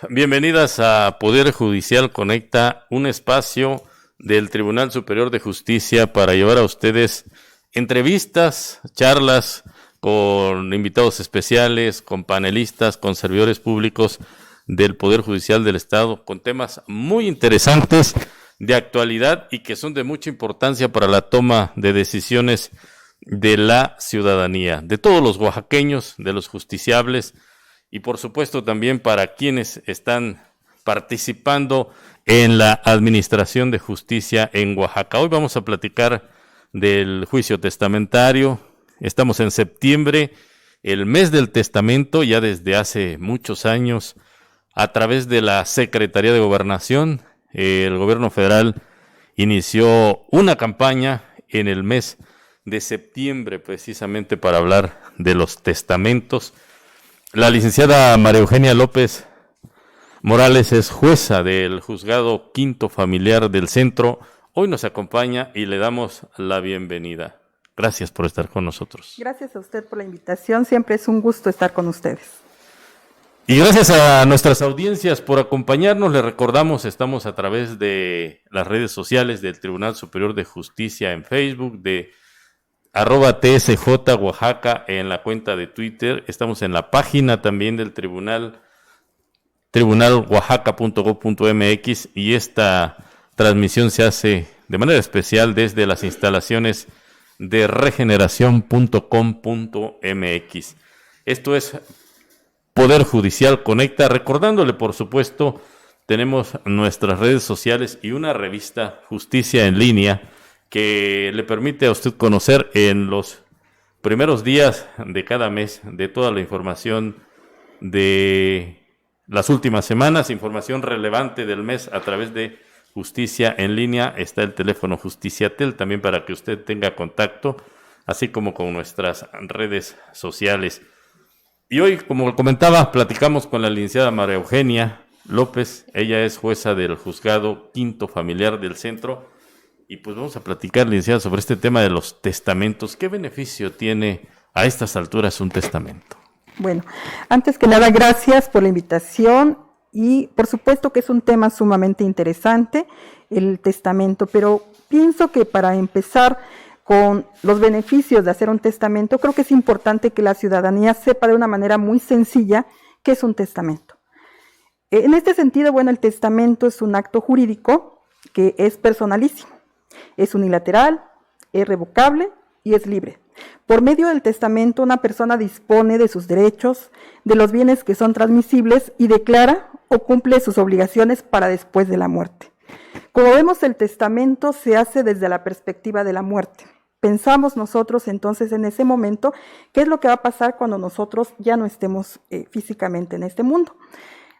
bienvenidas a Poder Judicial Conecta, un espacio del Tribunal Superior de Justicia para llevar a ustedes entrevistas, charlas con invitados especiales, con panelistas, con servidores públicos del Poder Judicial del Estado, con temas muy interesantes de actualidad y que son de mucha importancia para la toma de decisiones de la ciudadanía, de todos los oaxaqueños, de los justiciables y por supuesto también para quienes están participando en la administración de justicia en Oaxaca. Hoy vamos a platicar del juicio testamentario. Estamos en septiembre, el mes del testamento, ya desde hace muchos años, a través de la Secretaría de Gobernación, el gobierno federal inició una campaña en el mes de septiembre precisamente para hablar de los testamentos. La licenciada María Eugenia López Morales es jueza del Juzgado Quinto Familiar del Centro. Hoy nos acompaña y le damos la bienvenida. Gracias por estar con nosotros. Gracias a usted por la invitación. Siempre es un gusto estar con ustedes. Y gracias a nuestras audiencias por acompañarnos. Les recordamos, estamos a través de las redes sociales del Tribunal Superior de Justicia en Facebook, de @TSJ Oaxaca en la cuenta de Twitter. Estamos en la página también del Tribunal, tribunaloaxaca.gov.mx, y esta transmisión se hace de manera especial desde las instalaciones de regeneración.com.mx. Esto es Poder Judicial Conecta. Recordándole, por supuesto, tenemos nuestras redes sociales y una revista, Justicia en Línea, que le permite a usted conocer en los primeros días de cada mes de toda la información de las últimas semanas, información relevante del mes a través de Justicia en Línea. Está el teléfono Justiciatel también para que usted tenga contacto, así como con nuestras redes sociales. Y hoy, como comentaba, platicamos con la licenciada María Eugenia López. Ella es jueza del Juzgado Quinto Familiar del Centro. Y pues vamos a platicar, licenciada, sobre este tema de los testamentos. ¿Qué beneficio tiene a estas alturas un testamento? Bueno, antes que nada, gracias por la invitación y por supuesto que es un tema sumamente interesante, el testamento, pero pienso que para empezar con los beneficios de hacer un testamento, creo que es importante que la ciudadanía sepa de una manera muy sencilla qué es un testamento. En este sentido, bueno, el testamento es un acto jurídico que es personalísimo, es unilateral, es revocable y es libre. Por medio del testamento, una persona dispone de sus derechos, de los bienes que son transmisibles y declara o cumple sus obligaciones para después de la muerte. Como vemos, el testamento se hace desde la perspectiva de la muerte. Pensamos nosotros entonces en ese momento qué es lo que va a pasar cuando nosotros ya no estemos físicamente en este mundo.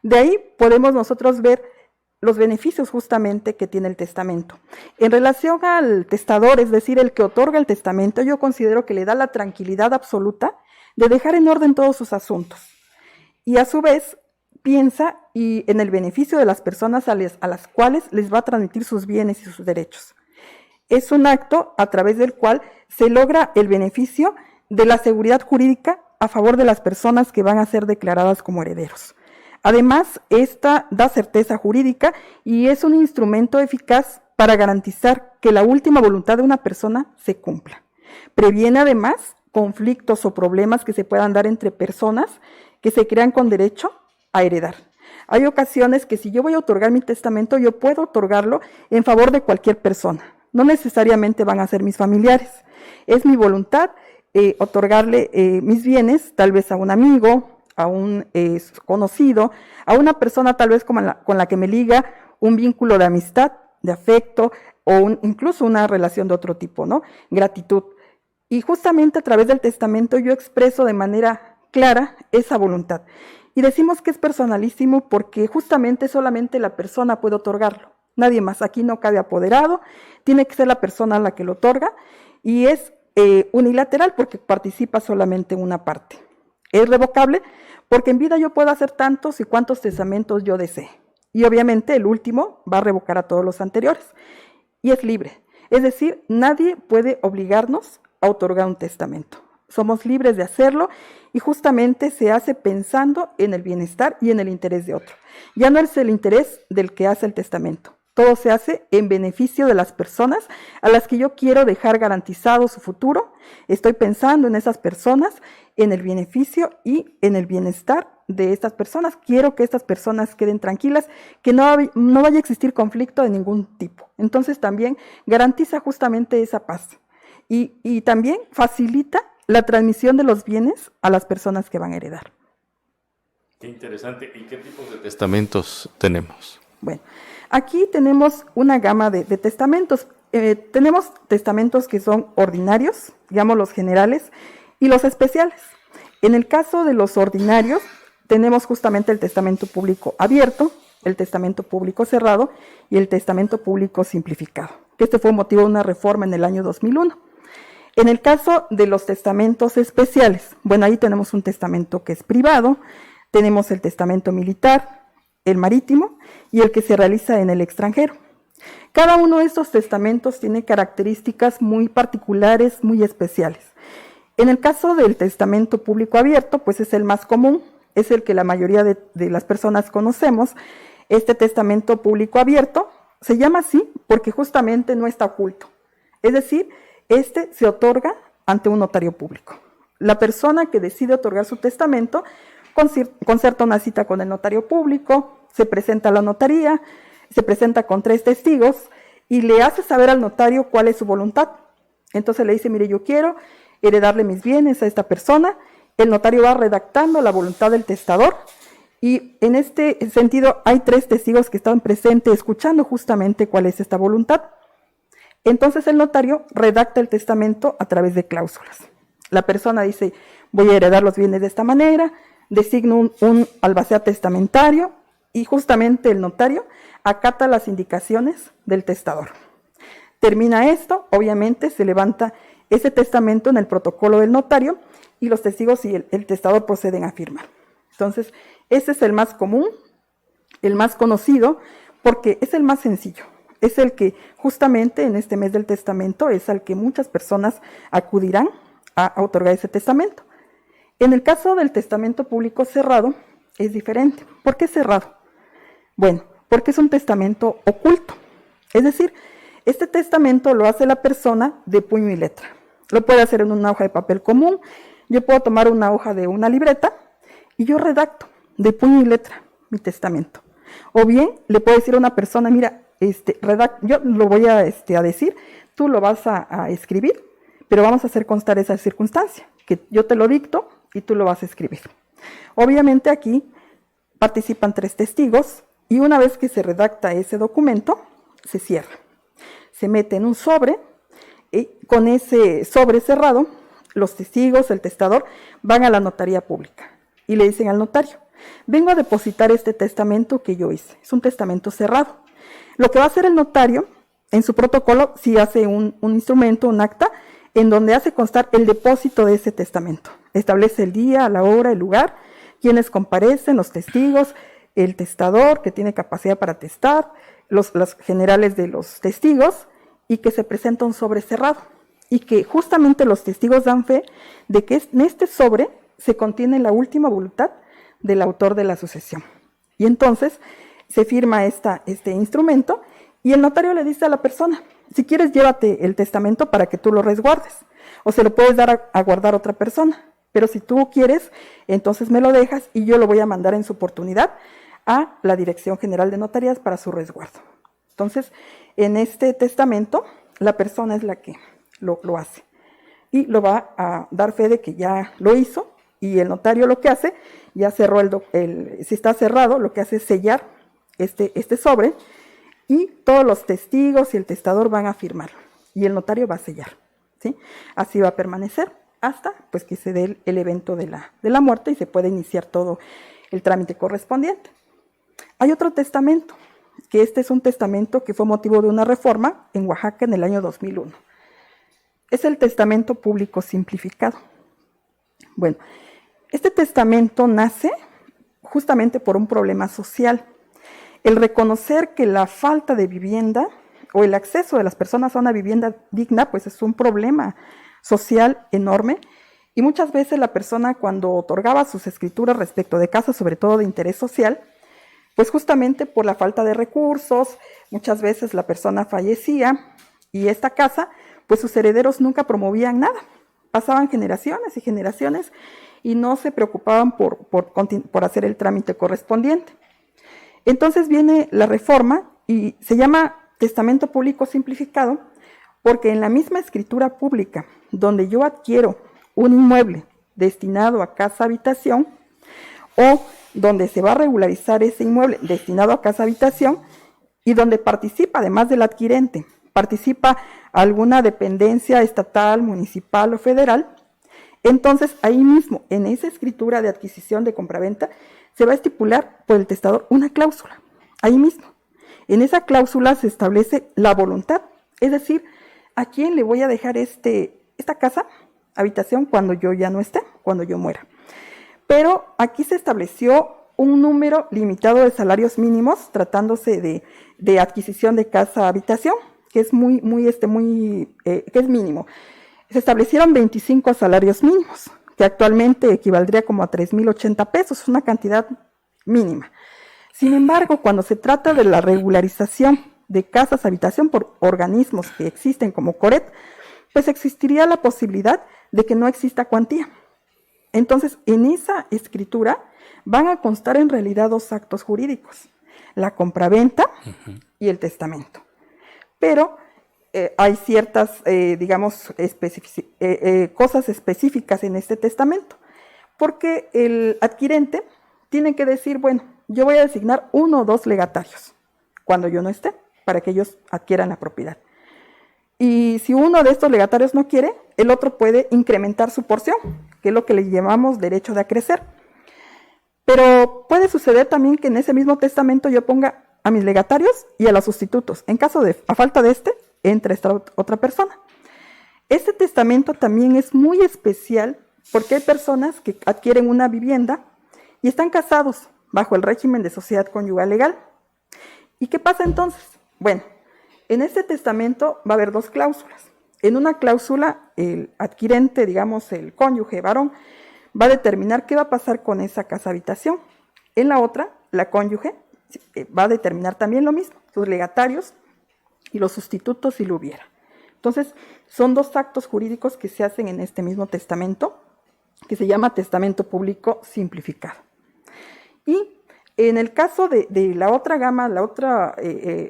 De ahí podemos nosotros ver los beneficios justamente que tiene el testamento. En relación al testador, es decir, el que otorga el testamento, yo considero que le da la tranquilidad absoluta de dejar en orden todos sus asuntos. Y a su vez piensa en el beneficio de las personas a las cuales les va a transmitir sus bienes y sus derechos. Es un acto a través del cual se logra el beneficio de la seguridad jurídica a favor de las personas que van a ser declaradas como herederos. Además, esta da certeza jurídica y es un instrumento eficaz para garantizar que la última voluntad de una persona se cumpla. Previene además conflictos o problemas que se puedan dar entre personas que se crean con derecho a heredar. Hay ocasiones que si yo voy a otorgar mi testamento, yo puedo otorgarlo en favor de cualquier persona. No necesariamente van a ser mis familiares. Es mi voluntad otorgarle mis bienes, tal vez a un amigo, a un conocido, a una persona tal vez con la que me liga un vínculo de amistad, de afecto, o incluso una relación de otro tipo, ¿no? Gratitud. Y justamente a través del testamento yo expreso de manera clara esa voluntad. Y decimos que es personalísimo porque justamente solamente la persona puede otorgarlo. Nadie más. Aquí no cabe apoderado, tiene que ser la persona a la que lo otorga y es unilateral porque participa solamente una parte. Es revocable porque en vida yo puedo hacer tantos y cuantos testamentos yo desee. Y obviamente el último va a revocar a todos los anteriores. Y es libre. Es decir, nadie puede obligarnos a otorgar un testamento. somos libres de hacerlo y justamente se hace pensando en el bienestar y en el interés de otro. Ya no es el interés del que hace el testamento. Todo se hace en beneficio de las personas a las que yo quiero dejar garantizado su futuro. Estoy pensando en esas personas, en el beneficio y en el bienestar de estas personas. Quiero que estas personas queden tranquilas, que no vaya a existir conflicto de ningún tipo. Entonces también garantiza justamente esa paz. Y también facilita la transmisión de los bienes a las personas que van a heredar. Qué interesante. ¿Y qué tipos de testamentos tenemos? Bueno, aquí tenemos una gama de testamentos. Tenemos testamentos que son ordinarios, digamos los generales, y los especiales. En el caso de los ordinarios, tenemos justamente el testamento público abierto, el testamento público cerrado y el testamento público simplificado, que este fue motivo de una reforma en el año 2001. En el caso de los testamentos especiales, bueno, ahí tenemos un testamento que es privado, tenemos el testamento militar, el marítimo y el que se realiza en el extranjero. Cada uno de estos testamentos tiene características muy particulares, muy especiales. En el caso del testamento público abierto, pues es el más común, es el que la mayoría de las personas conocemos. Este testamento público abierto se llama así porque justamente no está oculto. Es decir, este se otorga ante un notario público. La persona que decide otorgar su testamento concerta una cita con el notario público, se presenta a la notaría, se presenta con 3 testigos y le hace saber al notario cuál es su voluntad. Entonces le dice, mire, yo quiero heredarle mis bienes a esta persona. El notario va redactando la voluntad del testador y en este sentido hay 3 testigos que están presentes escuchando justamente cuál es esta voluntad. Entonces el notario redacta el testamento a través de cláusulas. La persona dice, voy a heredar los bienes de esta manera, designo un albacea testamentario y justamente el notario acata las indicaciones del testador. Termina esto, obviamente se levanta ese testamento en el protocolo del notario y los testigos y el testador proceden a firmar. Entonces, ese es el más común, el más conocido, porque es el más sencillo. Es el que justamente en este mes del testamento es al que muchas personas acudirán a otorgar ese testamento. En el caso del testamento público cerrado es diferente. ¿Por qué cerrado? Bueno, porque es un testamento oculto. Es decir, este testamento lo hace la persona de puño y letra. Lo puede hacer en una hoja de papel común. Yo puedo tomar una hoja de una libreta y yo redacto de puño y letra mi testamento. O bien le puedo decir a una persona, mira, yo lo voy a decir, tú lo vas a escribir, pero vamos a hacer constar esa circunstancia, que yo te lo dicto y tú lo vas a escribir. Obviamente aquí participan 3 testigos y una vez que se redacta ese documento, se cierra. Se mete en un sobre y con ese sobre cerrado, los testigos, el testador, van a la notaría pública y le dicen al notario, vengo a depositar este testamento que yo hice. Es un testamento cerrado. Lo que va a hacer el notario en su protocolo, si hace un instrumento, un acta, en donde hace constar el depósito de ese testamento. Establece el día, la hora, el lugar, quienes comparecen, los testigos, el testador que tiene capacidad para testar, los generales de los testigos y que se presenta un sobre cerrado. Y que justamente los testigos dan fe de que en este sobre se contiene la última voluntad del autor de la sucesión. Y entonces se firma este instrumento y el notario le dice a la persona, si quieres llévate el testamento para que tú lo resguardes o se lo puedes dar a guardar a otra persona, pero si tú quieres, entonces me lo dejas y yo lo voy a mandar en su oportunidad a la Dirección General de Notarías para su resguardo. Entonces, en este testamento, la persona es la que lo hace y lo va a dar fe de que ya lo hizo y el notario lo que hace, ya cerró si está cerrado, lo que hace es sellar este sobre y todos los testigos y el testador van a firmar y el notario va a sellar, ¿sí? Así va a permanecer hasta pues que se dé el evento de la muerte y se puede iniciar todo el trámite correspondiente. Hay otro testamento, que este es un testamento que fue motivo de una reforma en Oaxaca en el año 2001. Es el testamento público simplificado. Bueno, este testamento nace justamente por un problema social. El reconocer que la falta de vivienda o el acceso de las personas a una vivienda digna, pues es un problema social enorme Y muchas veces la persona, cuando otorgaba sus escrituras respecto de casas, sobre todo de interés social, pues justamente por la falta de recursos, muchas veces la persona fallecía y esta casa, pues sus herederos nunca promovían nada. Pasaban generaciones y generaciones y no se preocupaban por hacer el trámite correspondiente. Entonces viene la reforma y se llama testamento público simplificado porque en la misma escritura pública donde yo adquiero un inmueble destinado a casa habitación o donde se va a regularizar ese inmueble destinado a casa habitación y donde participa, además del adquirente, participa alguna dependencia estatal, municipal o federal, entonces ahí mismo, en esa escritura de adquisición de compraventa, se va a estipular por el testador una cláusula, ahí mismo. En esa cláusula se establece la voluntad, es decir, a quién le voy a dejar esta casa, habitación, cuando yo ya no esté, cuando yo muera. Pero aquí se estableció un número limitado de salarios mínimos, tratándose de adquisición de casa habitación, que es que es mínimo. Se establecieron 25 salarios mínimos, que actualmente equivaldría como a 3,080 pesos, una cantidad mínima. Sin embargo, cuando se trata de la regularización de casas habitación por organismos que existen como CORET, pues existiría la posibilidad de que no exista cuantía. Entonces, en esa escritura van a constar en realidad dos actos jurídicos, la compraventa y el testamento. Pero hay ciertas, cosas específicas en este testamento, porque el adquirente tiene que decir, bueno, yo voy a designar 1 o 2 legatarios cuando yo no esté, para que ellos adquieran la propiedad. Y si uno de estos legatarios no quiere, el otro puede incrementar su porción, que es lo que le llamamos derecho de acrecer. Pero puede suceder también que en ese mismo testamento yo ponga a mis legatarios y a los sustitutos. En caso de, a falta de entre esta otra persona. Este testamento también es muy especial porque hay personas que adquieren una vivienda y están casados bajo el régimen de sociedad conyugal legal. ¿Y qué pasa entonces? Bueno, en este testamento va a haber 2 cláusulas. En una cláusula, el adquirente, digamos el cónyuge varón, va a determinar qué va a pasar con esa casa habitación. En la otra, la cónyuge va a determinar también lo mismo, sus legatarios y los sustitutos si lo hubiera. Entonces, son 2 actos jurídicos que se hacen en este mismo testamento, que se llama testamento público simplificado. Y en el caso de la otra gama, la otra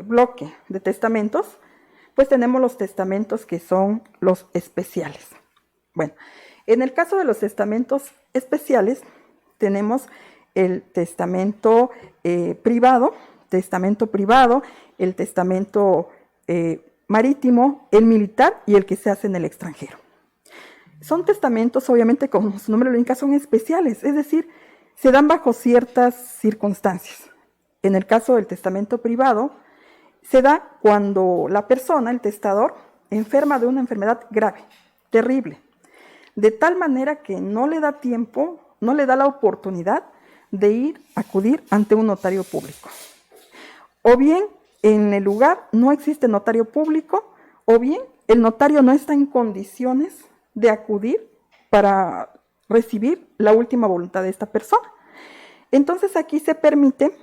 bloque de testamentos, pues tenemos los testamentos que son los especiales. Bueno, en el caso de los testamentos especiales, tenemos el testamento privado, el testamento marítimo, el militar y el que se hace en el extranjero. Son testamentos, obviamente, como su nombre lo indica, son especiales, es decir, se dan bajo ciertas circunstancias. En el caso del testamento privado, se da cuando la persona, el testador, enferma de una enfermedad grave, terrible, de tal manera que no le da tiempo, no le da la oportunidad de acudir ante un notario público. O bien, en el lugar no existe notario público, o bien el notario no está en condiciones de acudir para recibir la última voluntad de esta persona. Entonces aquí se permite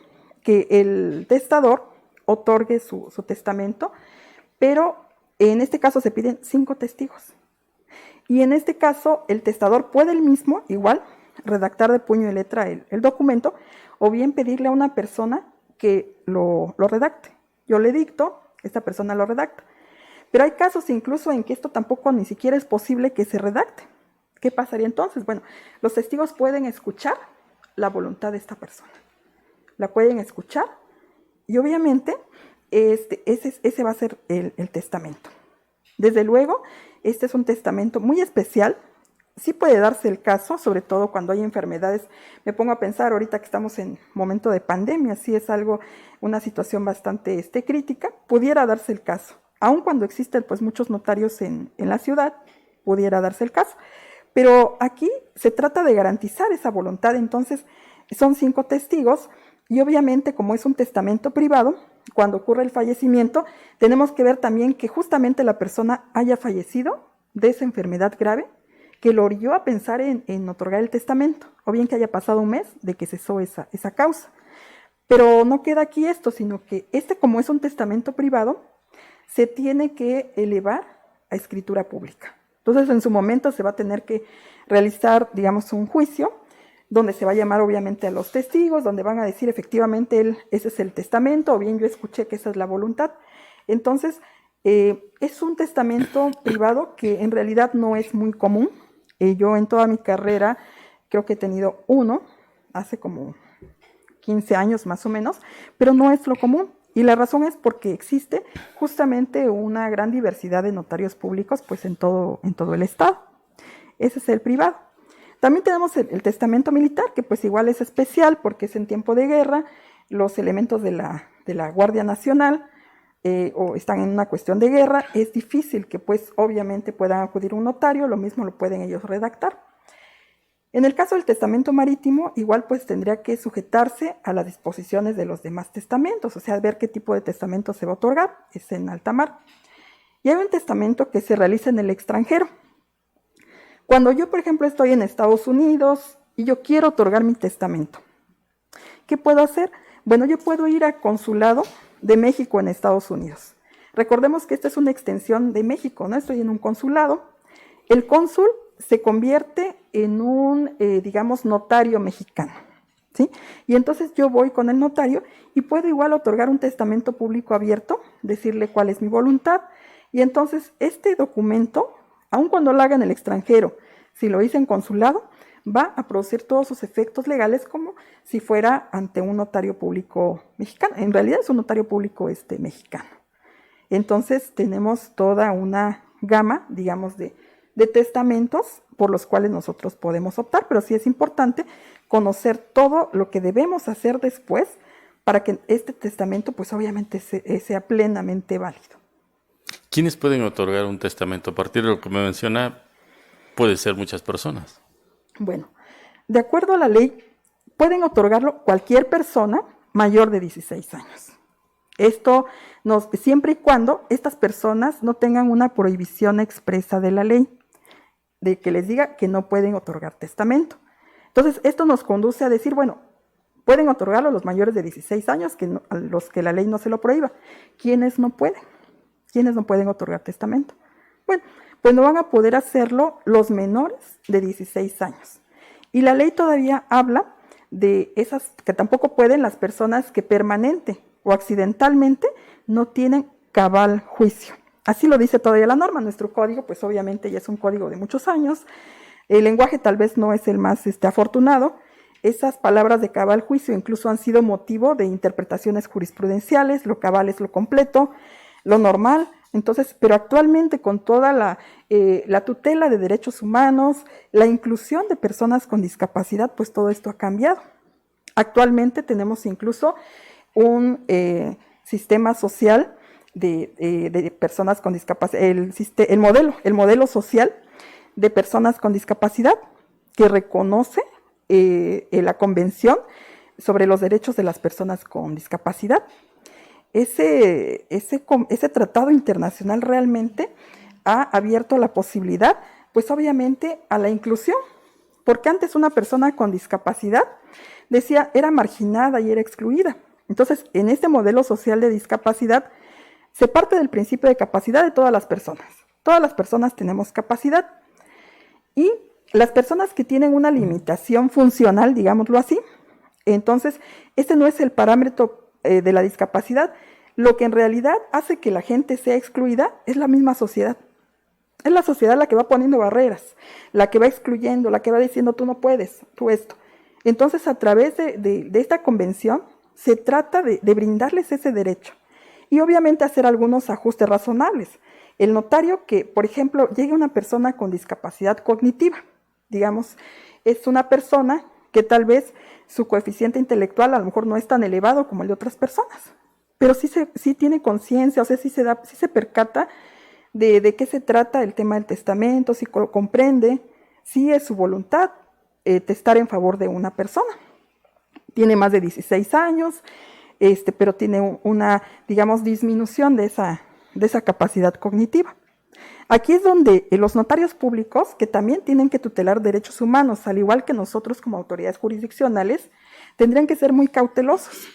que el testador otorgue su testamento, pero en este caso se piden 5 testigos. Y en este caso el testador puede él mismo, igual, redactar de puño y letra el documento, o bien pedirle a una persona que lo redacte. Yo le dicto, esta persona lo redacta. Pero hay casos incluso en que esto tampoco ni siquiera es posible que se redacte. ¿Qué pasaría entonces? Bueno, los testigos pueden escuchar la voluntad de esta persona. La pueden escuchar y obviamente ese va a ser el testamento. Desde luego, este es un testamento muy especial. Sí puede darse el caso, sobre todo cuando hay enfermedades. Me pongo a pensar ahorita que estamos en momento de pandemia, sí es una situación bastante crítica, pudiera darse el caso. Aun cuando existen pues muchos notarios en la ciudad, pudiera darse el caso. Pero aquí se trata de garantizar esa voluntad, entonces son 5 testigos y obviamente como es un testamento privado, cuando ocurre el fallecimiento, tenemos que ver también que justamente la persona haya fallecido de esa enfermedad grave que lo orilló a pensar en otorgar el testamento, o bien que haya pasado un mes de que cesó esa causa. Pero no queda aquí esto, sino que como es un testamento privado, se tiene que elevar a escritura pública. Entonces, en su momento se va a tener que realizar, digamos, un juicio, donde se va a llamar obviamente a los testigos, donde van a decir efectivamente ese es el testamento, o bien yo escuché que esa es la voluntad. Entonces, es un testamento privado que en realidad no es muy común. Yo en toda mi carrera creo que he tenido uno, hace como 15 años más o menos, pero no es lo común. Y la razón es porque existe justamente una gran diversidad de notarios públicos pues en todo el estado. Ese es el privado. También tenemos el testamento militar, que pues igual es especial porque es en tiempo de guerra, los elementos de la Guardia Nacional o están en una cuestión de guerra, es difícil que pues obviamente puedan acudir a un notario, lo mismo lo pueden ellos redactar. En el caso del testamento marítimo, igual pues tendría que sujetarse a las disposiciones de los demás testamentos, o sea, ver qué tipo de testamento se va a otorgar, es en alta mar. Y hay un testamento que se realiza en el extranjero. Cuando yo, por ejemplo, estoy en Estados Unidos y yo quiero otorgar mi testamento, ¿qué puedo hacer? Bueno, yo puedo ir al consulado de México en Estados Unidos. Recordemos que esta es una extensión de México, ¿no? Estoy en un consulado. El cónsul se convierte en un, digamos, notario mexicano, ¿sí? Y entonces yo voy con el notario y puedo igual otorgar un testamento público abierto, decirle cuál es mi voluntad, y entonces este documento, aun cuando lo haga en el extranjero, si lo hice en consulado, va a producir todos sus efectos legales como si fuera ante un notario público mexicano. En realidad es un notario público mexicano. Entonces tenemos toda una gama, digamos, de testamentos por los cuales nosotros podemos optar, pero sí es importante conocer todo lo que debemos hacer después para que este testamento pues obviamente sea plenamente válido. ¿Quiénes pueden otorgar un testamento? A partir de lo que me menciona, puede ser muchas personas. Bueno, de acuerdo a la ley, pueden otorgarlo cualquier persona mayor de 16 años. Esto siempre y cuando estas personas no tengan una prohibición expresa de la ley, de que les diga que no pueden otorgar testamento. Entonces, esto nos conduce a decir, bueno, pueden otorgarlo los mayores de 16 años, a los que la ley no se lo prohíba. ¿Quiénes no pueden? ¿Quiénes no pueden otorgar testamento? Bueno, pues no van a poder hacerlo los menores de 16 años. Y la ley todavía habla de esas que tampoco pueden las personas que permanente o accidentalmente no tienen cabal juicio. Así lo dice todavía la norma. Nuestro código, pues obviamente ya es un código de muchos años. El lenguaje tal vez no es el más afortunado. Esas palabras de cabal juicio incluso han sido motivo de interpretaciones jurisprudenciales. Lo cabal es lo completo, lo normal. Entonces, pero actualmente con toda la tutela de derechos humanos, la inclusión de personas con discapacidad, pues todo esto ha cambiado. Actualmente tenemos incluso un sistema social de personas con discapacidad, el modelo social de personas con discapacidad que reconoce la Convención sobre los Derechos de las Personas con Discapacidad. Ese tratado internacional realmente ha abierto la posibilidad, pues obviamente, a la inclusión, porque antes una persona con discapacidad era marginada y era excluida. Entonces, en este modelo social de discapacidad, se parte del principio de capacidad de todas las personas. Todas las personas tenemos capacidad. Y las personas que tienen una limitación funcional, digámoslo así, entonces, este no es el parámetro de la discapacidad. Lo que en realidad hace que la gente sea excluida es la misma sociedad. Es la sociedad la que va poniendo barreras, la que va excluyendo, la que va diciendo tú no puedes, tú esto. Entonces, a través de esta convención, se trata de brindarles ese derecho y obviamente hacer algunos ajustes razonables. El notario que, por ejemplo, llegue una persona con discapacidad cognitiva, digamos, es una persona que tal vez su coeficiente intelectual a lo mejor no es tan elevado como el de otras personas, pero sí tiene conciencia, o sea, sí se percata de qué se trata el tema del testamento, sí comprende, sí es su voluntad testar en favor de una persona. Tiene más de 16 años, pero tiene una, digamos, disminución de esa capacidad cognitiva. Aquí es donde los notarios públicos, que también tienen que tutelar derechos humanos, al igual que nosotros como autoridades jurisdiccionales, tendrían que ser muy cautelosos.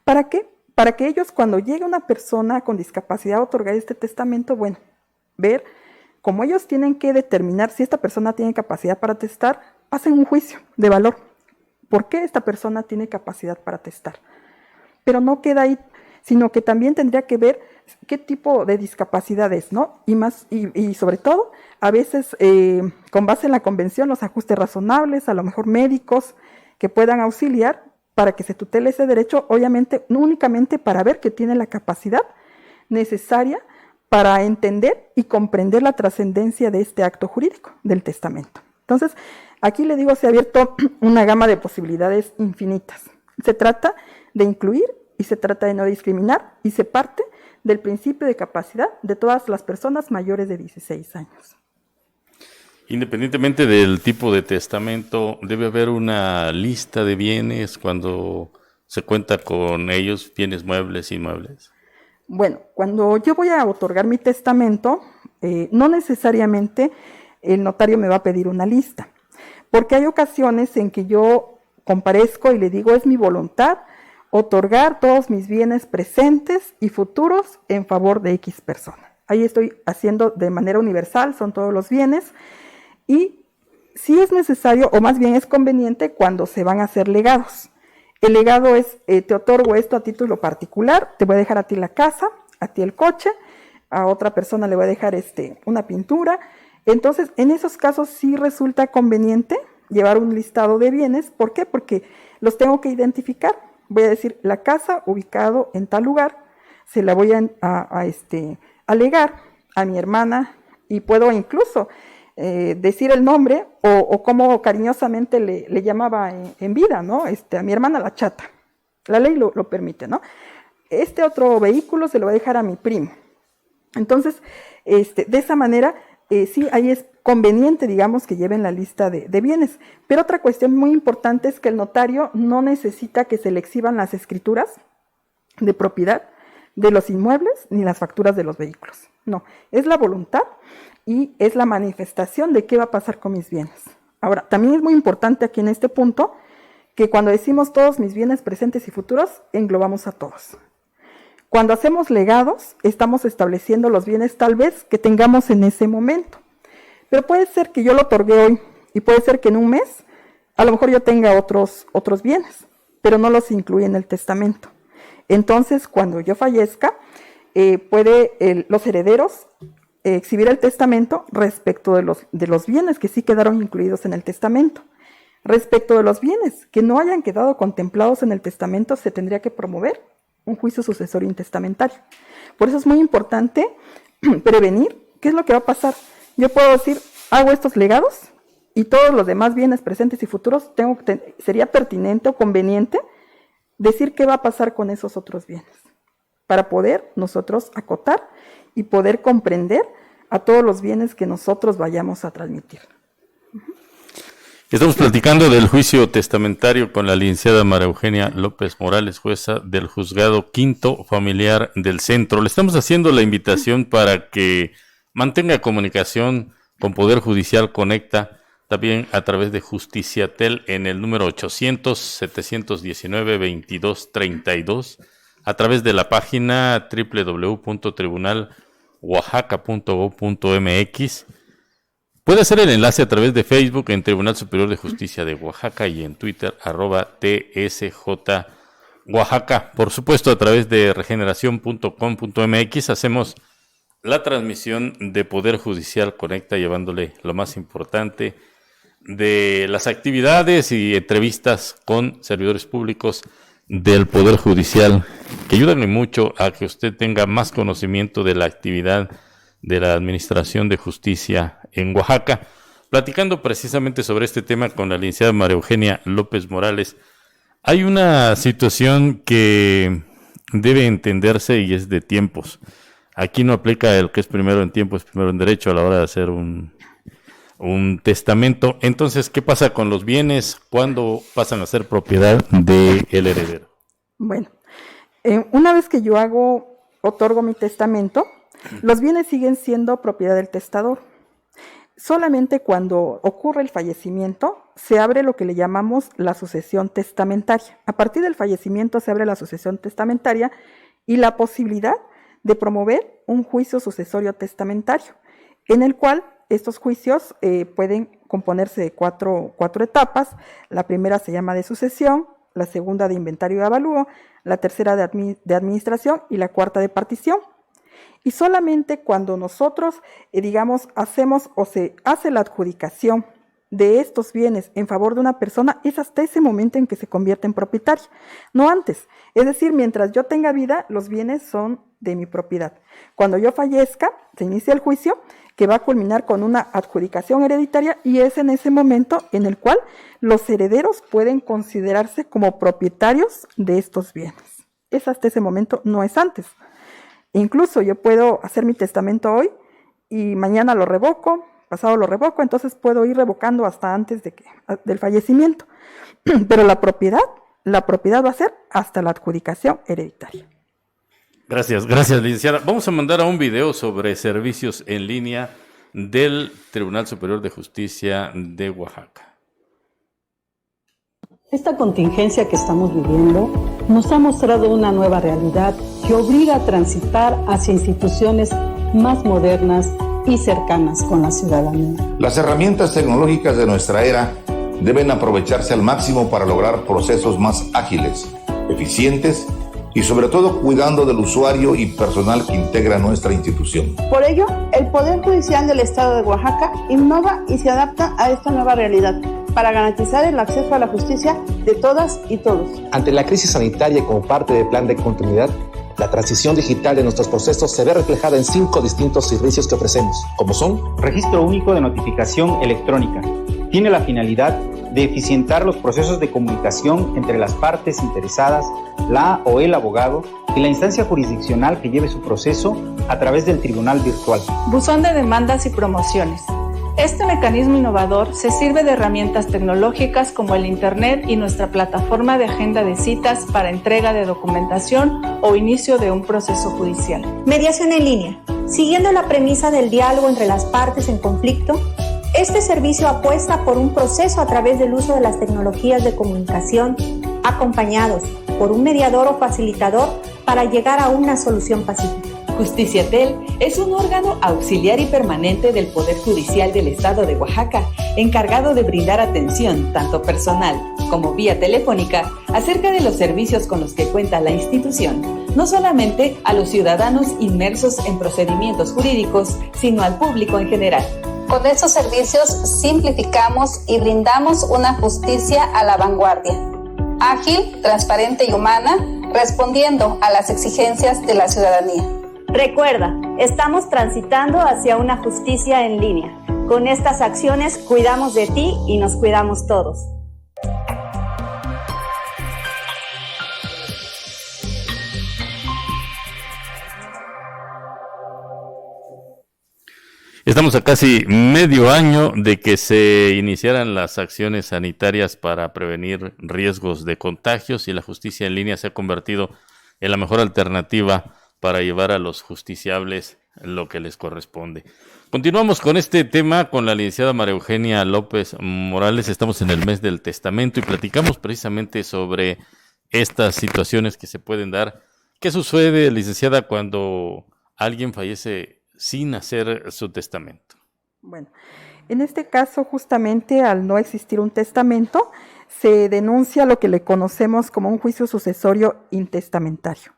¿Para qué? Para que ellos, cuando llegue una persona con discapacidad a otorgar este testamento, bueno, ver cómo ellos tienen que determinar si esta persona tiene capacidad para testar, hacen un juicio de valor. ¿Por qué esta persona tiene capacidad para testar? Pero no queda ahí, sino que también tendría que ver qué tipo de discapacidad es, ¿no? Y sobre todo, a veces, con base en la convención, los ajustes razonables, a lo mejor médicos que puedan auxiliar para que se tutele ese derecho, obviamente, no únicamente para ver que tiene la capacidad necesaria para entender y comprender la trascendencia de este acto jurídico, del testamento. Entonces, aquí le digo, se ha abierto una gama de posibilidades infinitas. Se trata de incluir y se trata de no discriminar y se parte del principio de capacidad de todas las personas mayores de 16 años. Independientemente del tipo de testamento, debe haber una lista de bienes cuando se cuenta con ellos, bienes muebles, inmuebles. Bueno, cuando yo voy a otorgar mi testamento, no necesariamente el notario me va a pedir una lista, porque hay ocasiones en que yo comparezco y le digo, es mi voluntad otorgar todos mis bienes presentes y futuros en favor de X persona. Ahí estoy haciendo de manera universal, son todos los bienes, y si es necesario, o más bien es conveniente, cuando se van a hacer legados. El legado es, te otorgo esto a título particular, te voy a dejar a ti la casa, a ti el coche, a otra persona le voy a dejar una pintura. Entonces, en esos casos sí resulta conveniente llevar un listado de bienes. ¿Por qué? Porque los tengo que identificar. Voy a decir, la casa ubicado en tal lugar, se la voy a legar a mi hermana, y puedo incluso decir el nombre o como cariñosamente le llamaba en vida, ¿no? A mi hermana la chata. La ley lo permite, ¿no? Este otro vehículo se lo voy a dejar a mi primo. Entonces, de esa manera, sí, ahí es conveniente, digamos, que lleven la lista de bienes. Pero otra cuestión muy importante es que el notario no necesita que se le exhiban las escrituras de propiedad de los inmuebles ni las facturas de los vehículos. No, es la voluntad y es la manifestación de qué va a pasar con mis bienes. Ahora, también es muy importante aquí en este punto que cuando decimos todos mis bienes presentes y futuros, englobamos a todos. Cuando hacemos legados, estamos estableciendo los bienes tal vez que tengamos en ese momento. Pero puede ser que yo lo otorgué hoy y puede ser que en un mes a lo mejor yo tenga otros bienes, pero no los incluí en el testamento. Entonces, cuando yo fallezca, los herederos exhibir el testamento respecto de los bienes que sí quedaron incluidos en el testamento. Respecto de los bienes que no hayan quedado contemplados en el testamento, se tendría que promover un juicio sucesorio intestamentario. Por eso es muy importante prevenir qué es lo que va a pasar. Yo puedo decir, hago estos legados y todos los demás bienes presentes y futuros, sería pertinente o conveniente decir qué va a pasar con esos otros bienes, para poder nosotros acotar y poder comprender a todos los bienes que nosotros vayamos a transmitir. Estamos platicando del juicio testamentario con la licenciada María Eugenia López Morales, jueza del Juzgado Quinto Familiar del Centro. Le estamos haciendo la invitación para que mantenga comunicación con Poder Judicial Conecta, también a través de Justiciatel en el número 800-719-2232, a través de la página www.tribunaloaxaca.gov.mx. Puede hacer el enlace a través de Facebook en Tribunal Superior de Justicia de Oaxaca y en Twitter @TSJ Oaxaca. Por supuesto, a través de regeneración.com.mx hacemos la transmisión de Poder Judicial Conecta, llevándole lo más importante de las actividades y entrevistas con servidores públicos del Poder Judicial, que ayudan mucho a que usted tenga más conocimiento de la actividad de la Administración de Justicia en Oaxaca. Platicando precisamente sobre este tema con la licenciada María Eugenia López Morales, hay una situación que debe entenderse y es de tiempos. Aquí no aplica el que es primero en tiempo, es primero en derecho a la hora de hacer un testamento. Entonces, ¿qué pasa con los bienes? ¿Cuándo pasan a ser propiedad del heredero? Bueno, una vez que yo otorgo mi testamento, los bienes siguen siendo propiedad del testador. Solamente cuando ocurre el fallecimiento se abre lo que le llamamos la sucesión testamentaria. A partir del fallecimiento se abre la sucesión testamentaria y la posibilidad de promover un juicio sucesorio testamentario, en el cual estos juicios pueden componerse de cuatro etapas. La primera se llama de sucesión, la segunda de inventario y avalúo, la tercera de administración y la cuarta de partición. Y solamente cuando nosotros, hacemos o se hace la adjudicación de estos bienes en favor de una persona, es hasta ese momento en que se convierte en propietario, no antes. Es decir, mientras yo tenga vida, los bienes son de mi propiedad. Cuando yo fallezca, se inicia el juicio que va a culminar con una adjudicación hereditaria y es en ese momento en el cual los herederos pueden considerarse como propietarios de estos bienes. Es hasta ese momento, no es antes. Incluso yo puedo hacer mi testamento hoy y mañana lo revoco, pasado lo revoco, entonces puedo ir revocando hasta antes del fallecimiento. Pero la propiedad va a ser hasta la adjudicación hereditaria. Gracias, licenciada. Vamos a mandar a un video sobre servicios en línea del Tribunal Superior de Justicia de Oaxaca. Esta contingencia que estamos viviendo nos ha mostrado una nueva realidad que obliga a transitar hacia instituciones más modernas y cercanas con la ciudadanía. Las herramientas tecnológicas de nuestra era deben aprovecharse al máximo para lograr procesos más ágiles, eficientes y sobre todo cuidando del usuario y personal que integra nuestra institución. Por ello, el Poder Judicial del Estado de Oaxaca innova y se adapta a esta nueva realidad para garantizar el acceso a la justicia de todas y todos. Ante la crisis sanitaria y como parte del plan de continuidad, la transición digital de nuestros procesos se ve reflejada en 5 distintos servicios que ofrecemos, como son: Registro Único de Notificación Electrónica. Tiene la finalidad de eficientar los procesos de comunicación entre las partes interesadas, la o el abogado y la instancia jurisdiccional que lleve su proceso a través del tribunal virtual. Buzón de demandas y promociones. Este mecanismo innovador se sirve de herramientas tecnológicas como el Internet y nuestra plataforma de agenda de citas para entrega de documentación o inicio de un proceso judicial. Mediación en línea. Siguiendo la premisa del diálogo entre las partes en conflicto, este servicio apuesta por un proceso a través del uso de las tecnologías de comunicación, acompañados por un mediador o facilitador para llegar a una solución pacífica. Justiciatel es un órgano auxiliar y permanente del Poder Judicial del Estado de Oaxaca, encargado de brindar atención, tanto personal como vía telefónica, acerca de los servicios con los que cuenta la institución, no solamente a los ciudadanos inmersos en procedimientos jurídicos, sino al público en general. Con estos servicios simplificamos y brindamos una justicia a la vanguardia, ágil, transparente y humana, respondiendo a las exigencias de la ciudadanía. Recuerda, estamos transitando hacia una justicia en línea. Con estas acciones cuidamos de ti y nos cuidamos todos. Estamos a casi medio año de que se iniciaran las acciones sanitarias para prevenir riesgos de contagios y la justicia en línea se ha convertido en la mejor alternativa para llevar a los justiciables lo que les corresponde. Continuamos con este tema con la licenciada María Eugenia López Morales. Estamos en el mes del testamento y platicamos precisamente sobre estas situaciones que se pueden dar. ¿Qué sucede, licenciada, cuando alguien fallece sin hacer su testamento? Bueno, en este caso, justamente al no existir un testamento, se denuncia lo que le conocemos como un juicio sucesorio intestamentario.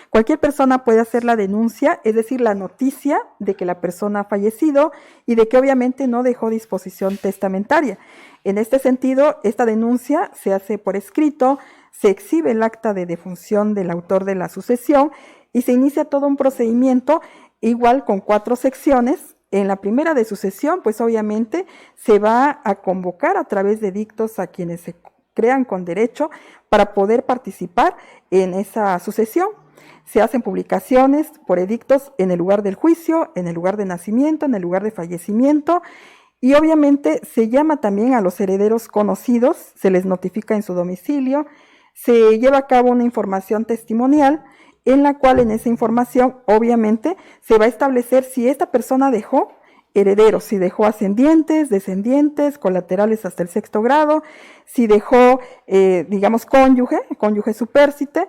Cualquier persona puede hacer la denuncia, es decir, la noticia de que la persona ha fallecido y de que obviamente no dejó disposición testamentaria. En este sentido, esta denuncia se hace por escrito, se exhibe el acta de defunción del autor de la sucesión y se inicia todo un procedimiento igual con 4 secciones. En la primera de sucesión, pues obviamente se va a convocar a través de dictos a quienes se crean con derecho para poder participar en esa sucesión. Se hacen publicaciones por edictos en el lugar del juicio, en el lugar de nacimiento, en el lugar de fallecimiento y obviamente se llama también a los herederos conocidos, se les notifica en su domicilio, se lleva a cabo una información testimonial en la cual en esa información obviamente se va a establecer si esta persona dejó herederos, si dejó ascendientes, descendientes, colaterales hasta el 6º grado, si dejó, digamos, cónyuge supérstite,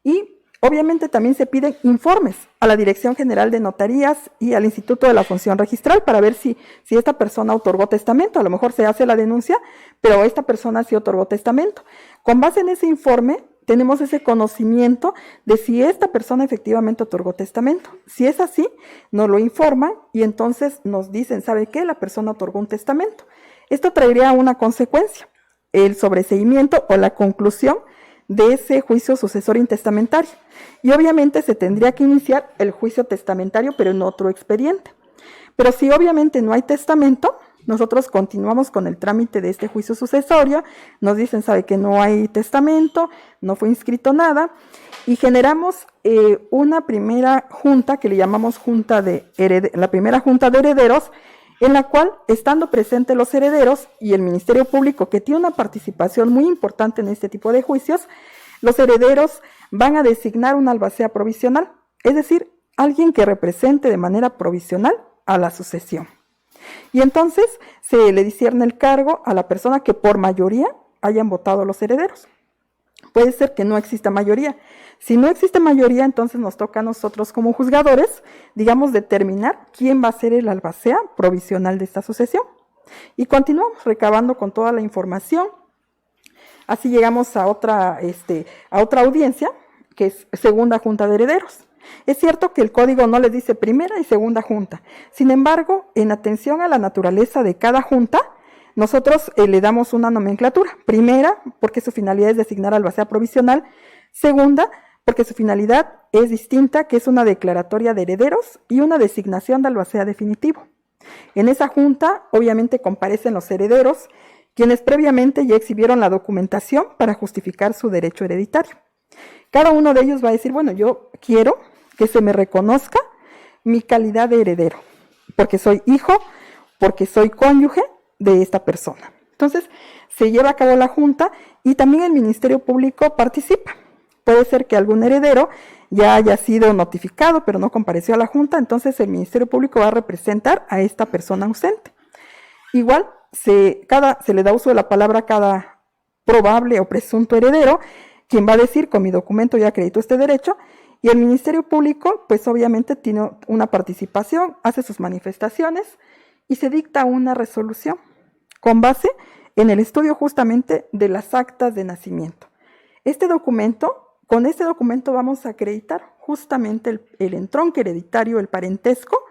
y obviamente también se piden informes a la Dirección General de Notarías y al Instituto de la Función Registral para ver si esta persona otorgó testamento. A lo mejor se hace la denuncia, pero esta persona sí otorgó testamento. Con base en ese informe, tenemos ese conocimiento de si esta persona efectivamente otorgó testamento. Si es así, nos lo informan y entonces nos dicen, ¿sabe qué? La persona otorgó un testamento. Esto traería una consecuencia, el sobreseimiento o la conclusión de ese juicio sucesorio intestamentario. Y obviamente se tendría que iniciar el juicio testamentario, pero en otro expediente. Pero si obviamente no hay testamento, nosotros continuamos con el trámite de este juicio sucesorio, nos dicen, sabe que no hay testamento, no fue inscrito nada, y generamos una primera junta que le llamamos la primera junta de herederos, en la cual, estando presentes los herederos y el Ministerio Público, que tiene una participación muy importante en este tipo de juicios, los herederos van a designar un albacea provisional, es decir, alguien que represente de manera provisional a la sucesión. Y entonces se le discierne el cargo a la persona que por mayoría hayan votado los herederos. Puede ser que no exista mayoría. Si no existe mayoría, entonces nos toca a nosotros como juzgadores, digamos, determinar quién va a ser el albacea provisional de esta sucesión. Y continuamos recabando con toda la información. Así llegamos a otra audiencia, que es segunda junta de herederos. Es cierto que el código no les dice primera y segunda junta. Sin embargo, en atención a la naturaleza de cada junta, nosotros le damos una nomenclatura. Primera, porque su finalidad es designar albacea provisional. Segunda, porque su finalidad es distinta, que es una declaratoria de herederos y una designación de albacea definitivo. En esa junta, obviamente, comparecen los herederos, quienes previamente ya exhibieron la documentación para justificar su derecho hereditario. Cada uno de ellos va a decir, bueno, yo quiero que se me reconozca mi calidad de heredero, porque soy hijo, porque soy cónyuge de esta persona. Entonces, se lleva a cabo la junta y también el Ministerio Público participa. Puede ser que algún heredero ya haya sido notificado, pero no compareció a la junta, entonces el Ministerio Público va a representar a esta persona ausente. Igual, se le da uso de la palabra a cada probable o presunto heredero, quien va a decir, con mi documento ya acredito este derecho, y el Ministerio Público, pues obviamente tiene una participación, hace sus manifestaciones y se dicta una resolución con base en el estudio justamente de las actas de nacimiento. Con este documento vamos a acreditar justamente el entronque hereditario, el parentesco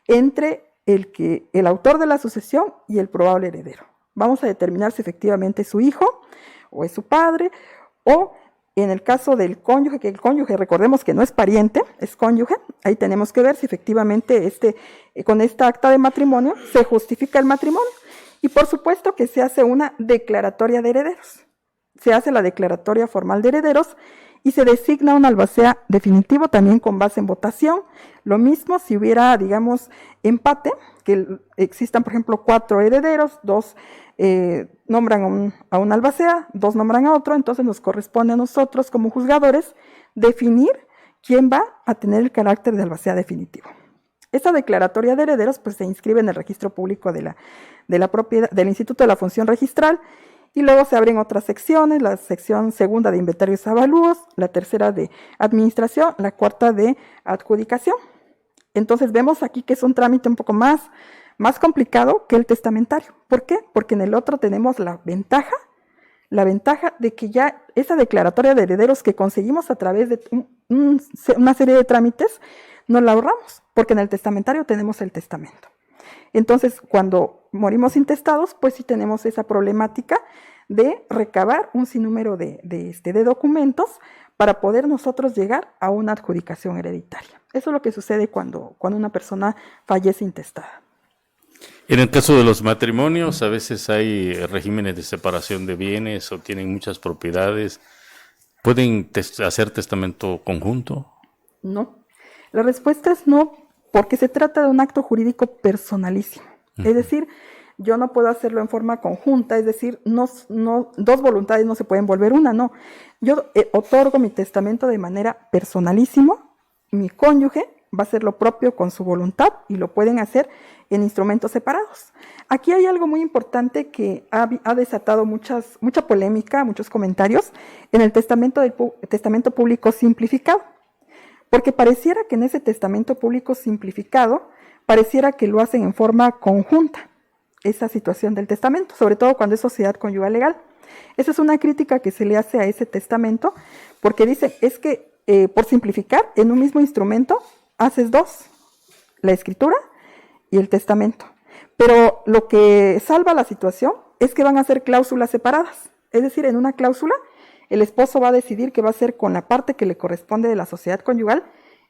entre el autor de la sucesión y el probable heredero. Vamos a determinar si efectivamente es su hijo o es su padre, o en el caso del cónyuge, que el cónyuge, recordemos que no es pariente, es cónyuge, ahí tenemos que ver si efectivamente con esta acta de matrimonio se justifica el matrimonio. Y por supuesto que se hace una declaratoria de herederos. Se hace la declaratoria formal de herederos y se designa un albacea definitivo también con base en votación. Lo mismo si hubiera, digamos, empate, que existan, por ejemplo, 4 herederos, 2 nombran a un albacea, 2 nombran a otro, entonces nos corresponde a nosotros como juzgadores definir quién va a tener el carácter de albacea definitivo. Esta declaratoria de herederos pues se inscribe en el registro público de la propiedad, del Instituto de la Función Registral, y luego se abren otras secciones, la sección segunda de inventarios y avalúos, la tercera de administración, la cuarta de adjudicación. Entonces vemos aquí que es un trámite un poco más complicado que el testamentario. ¿Por qué? Porque en el otro tenemos la ventaja de que ya esa declaratoria de herederos que conseguimos a través de una serie de trámites, nos la ahorramos, porque en el testamentario tenemos el testamento. Entonces, cuando morimos intestados, pues sí tenemos esa problemática de recabar un sinnúmero de documentos para poder nosotros llegar a una adjudicación hereditaria. Eso es lo que sucede cuando una persona fallece intestada. En el caso de los matrimonios, a veces hay regímenes de separación de bienes o tienen muchas propiedades. ¿Pueden hacer testamento conjunto? No. La respuesta es no, porque se trata de un acto jurídico personalísimo. Es decir, yo no puedo hacerlo en forma conjunta, es decir, dos voluntades no se pueden volver una, no. Yo otorgo mi testamento de manera personalísimo, mi cónyuge va a hacer lo propio con su voluntad y lo pueden hacer en instrumentos separados. Aquí hay algo muy importante que ha desatado mucha polémica, muchos comentarios en el testamento público simplificado, porque pareciera que en ese testamento público simplificado, pareciera que lo hacen en forma conjunta, esa situación del testamento, sobre todo cuando es sociedad conyugal legal. Esa es una crítica que se le hace a ese testamento, porque dicen, es que por simplificar, en un mismo instrumento haces dos, la escritura y el testamento. Pero lo que salva la situación es que van a ser cláusulas separadas. Es decir, en una cláusula, el esposo va a decidir qué va a hacer con la parte que le corresponde de la sociedad conyugal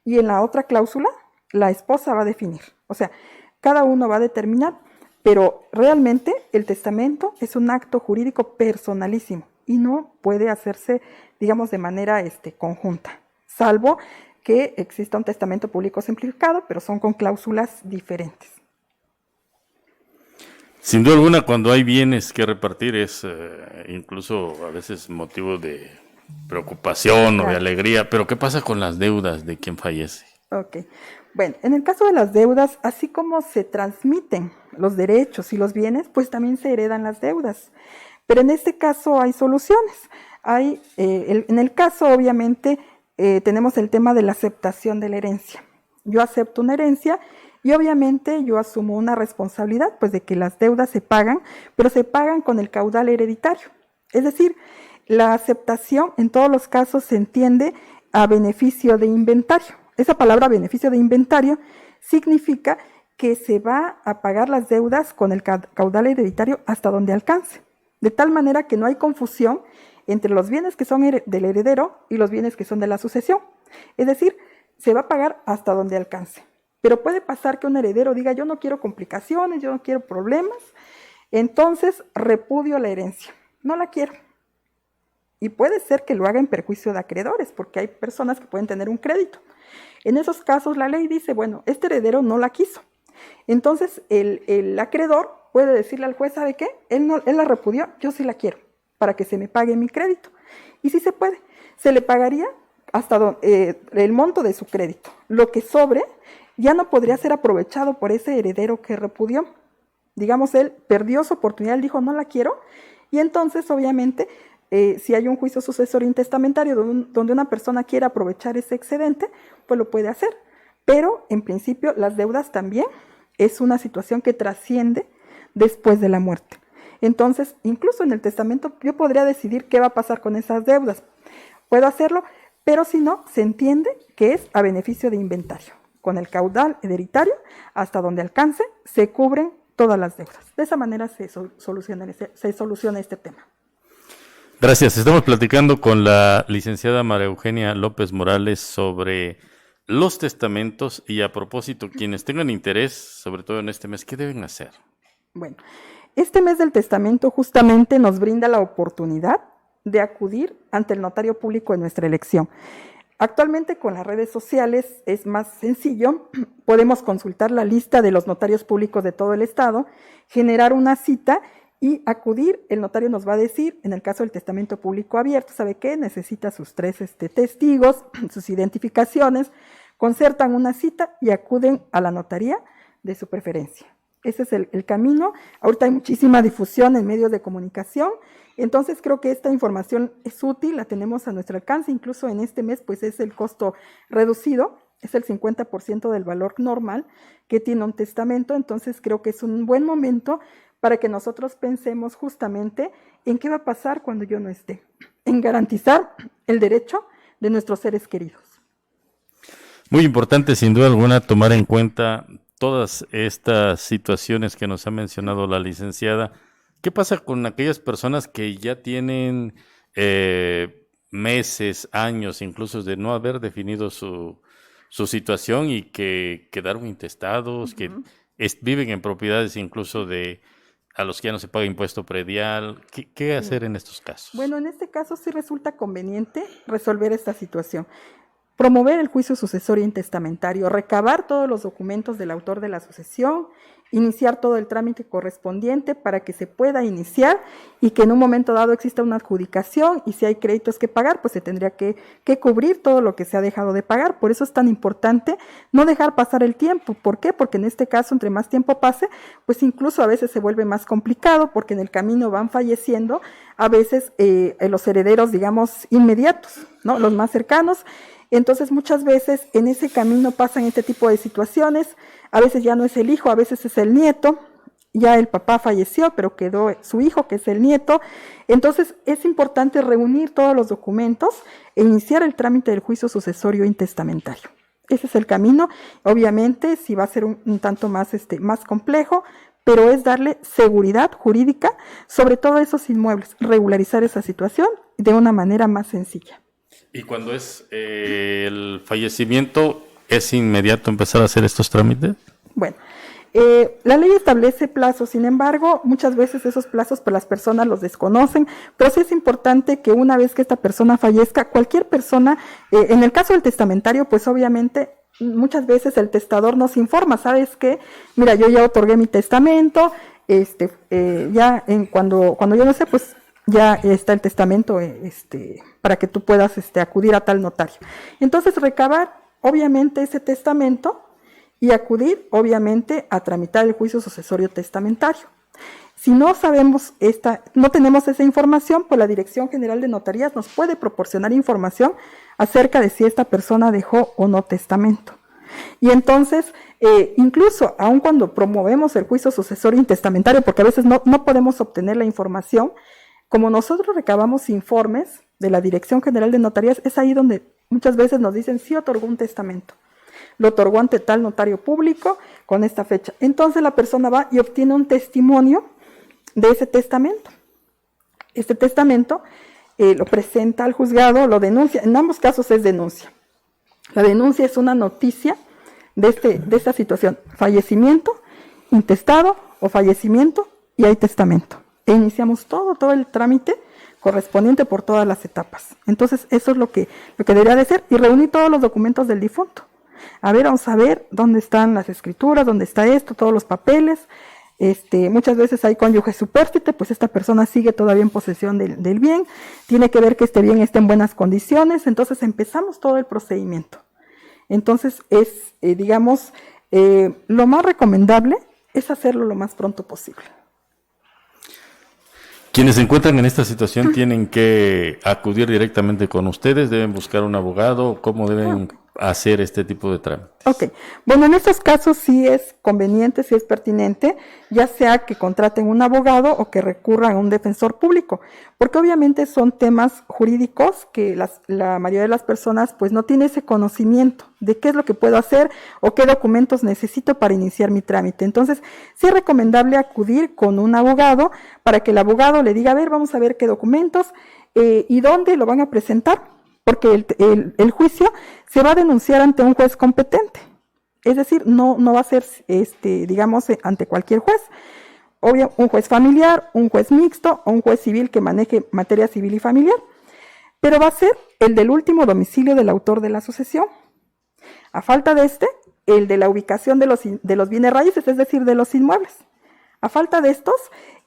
y en la otra cláusula, la esposa va a definir. O sea, cada uno va a determinar, pero realmente el testamento es un acto jurídico personalísimo y no puede hacerse, digamos, de manera conjunta, salvo que exista un testamento público simplificado, pero son con cláusulas diferentes. Sin duda alguna, cuando hay bienes que repartir es incluso a veces motivo de preocupación o de alegría, pero ¿qué pasa con las deudas de quien fallece? Ok, bueno, en el caso de las deudas, así como se transmiten los derechos y los bienes, pues también se heredan las deudas, pero en este caso hay soluciones. En el caso, obviamente, tenemos el tema de la aceptación de la herencia. Yo acepto una herencia y obviamente yo asumo una responsabilidad, pues de que las deudas se pagan, pero se pagan con el caudal hereditario. Es decir, la aceptación en todos los casos se entiende a beneficio de inventario. Esa palabra beneficio de inventario significa que se va a pagar las deudas con el caudal hereditario hasta donde alcance. De tal manera que no hay confusión entre los bienes que son del heredero y los bienes que son de la sucesión. Es decir, se va a pagar hasta donde alcance. Pero puede pasar que un heredero diga, yo no quiero complicaciones, yo no quiero problemas, entonces repudio la herencia, no la quiero. Y puede ser que lo haga en perjuicio de acreedores, porque hay personas que pueden tener un crédito. En esos casos la ley dice, bueno, este heredero no la quiso. Entonces el acreedor puede decirle al juez, ¿sabe qué? Él la repudió, yo sí la quiero, para que se me pague mi crédito. Y sí se puede, se le pagaría hasta el monto de su crédito. Lo que sobre ya no podría ser aprovechado por ese heredero que repudió. Digamos, él perdió su oportunidad, él dijo, no la quiero, y entonces obviamente si hay un juicio sucesorio intestamentario donde una persona quiere aprovechar ese excedente, pues lo puede hacer. Pero en principio las deudas también es una situación que trasciende después de la muerte. Entonces, incluso en el testamento yo podría decidir qué va a pasar con esas deudas. Puedo hacerlo, pero si no, se entiende que es a beneficio de inventario. Con el caudal hereditario, hasta donde alcance, se cubren todas las deudas. De esa manera se soluciona este tema. Gracias. Estamos platicando con la licenciada María Eugenia López Morales sobre los testamentos y a propósito, quienes tengan interés, sobre todo en este mes, ¿qué deben hacer? Bueno, este mes del testamento justamente nos brinda la oportunidad de acudir ante el notario público de nuestra elección. Actualmente con las redes sociales es más sencillo, podemos consultar la lista de los notarios públicos de todo el estado, generar una cita y acudir. El notario nos va a decir, en el caso del testamento público abierto, ¿sabe qué? Necesita sus 3 testigos, sus identificaciones, concertan una cita y acuden a la notaría de su preferencia. Ese es el camino. Ahorita hay muchísima difusión en medios de comunicación, entonces creo que esta información es útil, la tenemos a nuestro alcance, incluso en este mes pues es el costo reducido, es el 50% del valor normal que tiene un testamento, entonces creo que es un buen momento para que nosotros pensemos justamente en qué va a pasar cuando yo no esté, en garantizar el derecho de nuestros seres queridos. Muy importante, sin duda alguna, tomar en cuenta todas estas situaciones que nos ha mencionado la licenciada. ¿Qué pasa con aquellas personas que ya tienen meses, años, incluso de no haber definido su situación y que quedaron intestados, que viven en propiedades incluso a los que ya no se paga impuesto predial? ¿Qué hacer en estos casos? Bueno, en este caso sí resulta conveniente resolver esta situación. Promover el juicio sucesorio intestamentario, recabar todos los documentos del autor de la sucesión iniciar todo el trámite correspondiente para que se pueda iniciar y que en un momento dado exista una adjudicación, y si hay créditos que pagar, pues se tendría que cubrir todo lo que se ha dejado de pagar. Por eso es tan importante no dejar pasar el tiempo. ¿Por qué? Porque en este caso, entre más tiempo pase, pues incluso a veces se vuelve más complicado, porque en el camino van falleciendo a veces los herederos, digamos, inmediatos, ¿no? Los más cercanos. Entonces muchas veces en ese camino pasan este tipo de situaciones. A veces ya no es el hijo, a veces es el nieto. Ya el papá falleció, pero quedó su hijo, que es el nieto. Entonces es importante reunir todos los documentos e iniciar el trámite del juicio sucesorio intestamentario. Ese es el camino. Obviamente sí va a ser un tanto más, más complejo, pero es darle seguridad jurídica sobre todos esos inmuebles, regularizar esa situación de una manera más sencilla. Y cuando es el fallecimiento, ¿es inmediato empezar a hacer estos trámites? Bueno, la ley establece plazos, sin embargo, muchas veces esos plazos pues las personas los desconocen, pero sí es importante que una vez que esta persona fallezca, cualquier persona, en el caso del testamentario, pues obviamente muchas veces el testador nos informa, ¿sabes qué? Mira, yo ya otorgué mi testamento, cuando yo no sé, pues ya está el testamento para que tú puedas acudir a tal notario. Entonces recabar obviamente ese testamento y acudir obviamente a tramitar el juicio sucesorio testamentario. Si no sabemos no tenemos esa información, pues la Dirección General de Notarías nos puede proporcionar información acerca de si esta persona dejó o no testamento. Y entonces, incluso aun cuando promovemos el juicio sucesorio intestamentario, porque a veces no podemos obtener la información, como nosotros recabamos informes de la Dirección General de Notarías, es ahí donde muchas veces nos dicen, sí otorgó un testamento, lo otorgó ante tal notario público con esta fecha. Entonces la persona va y obtiene un testimonio de ese testamento. Este testamento lo presenta al juzgado, lo denuncia, en ambos casos es denuncia. La denuncia es una noticia de esta situación, fallecimiento, intestado o fallecimiento, y hay testamento. E iniciamos todo el trámite correspondiente por todas las etapas. Entonces eso es lo que debería de ser, y reunir todos los documentos del difunto. Vamos a ver dónde están las escrituras, dónde está esto, todos los papeles. Muchas veces hay cónyuge supérstite, pues esta persona sigue todavía en posesión del bien, tiene que ver que este bien esté en buenas condiciones. Entonces empezamos todo el procedimiento. Entonces es, lo más recomendable es hacerlo lo más pronto posible. Quienes se encuentran en esta situación tienen que acudir directamente con ustedes, deben buscar un abogado, ¿cómo deben hacer este tipo de trámites? Ok, bueno, en estos casos sí es conveniente, sí es pertinente, ya sea que contraten un abogado o que recurran a un defensor público, porque obviamente son temas jurídicos que la mayoría de las personas pues no tiene ese conocimiento de qué es lo que puedo hacer o qué documentos necesito para iniciar mi trámite. Entonces sí es recomendable acudir con un abogado para que el abogado le diga, a ver, vamos a ver qué documentos y dónde lo van a presentar, porque el juicio se va a denunciar ante un juez competente. Es decir, no va a ser, ante cualquier juez. Obvio, un juez familiar, un juez mixto o un juez civil que maneje materia civil y familiar. Pero va a ser el del último domicilio del autor de la sucesión. A falta de el de la ubicación de los bienes raíces, es decir, de los inmuebles. A falta de estos,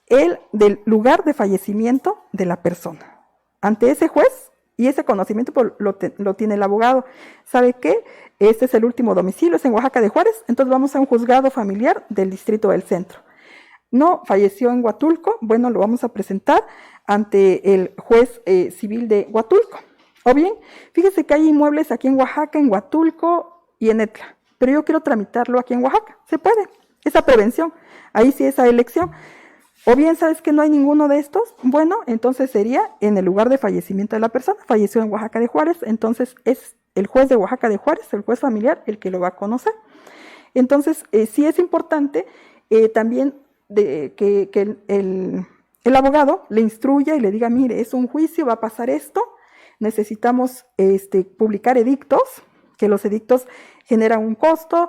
el del lugar de fallecimiento de la persona. Ante ese juez, y ese conocimiento lo tiene el abogado. ¿Sabe qué? Este es el último domicilio, es en Oaxaca de Juárez, entonces vamos a un juzgado familiar del distrito del centro. No, falleció en Huatulco, bueno, lo vamos a presentar ante el juez civil de Huatulco. O bien, fíjese que hay inmuebles aquí en Oaxaca, en Huatulco y en Etla, pero yo quiero tramitarlo aquí en Oaxaca. Se puede, esa prevención, ahí sí esa elección. O bien, ¿sabes que no hay ninguno de estos? Bueno, entonces sería en el lugar de fallecimiento de la persona. Falleció en Oaxaca de Juárez, entonces es el juez de Oaxaca de Juárez, el juez familiar, el que lo va a conocer. Entonces, sí es importante también que el abogado le instruya y le diga, mire, es un juicio, va a pasar esto, necesitamos publicar edictos, que los edictos generan un costo,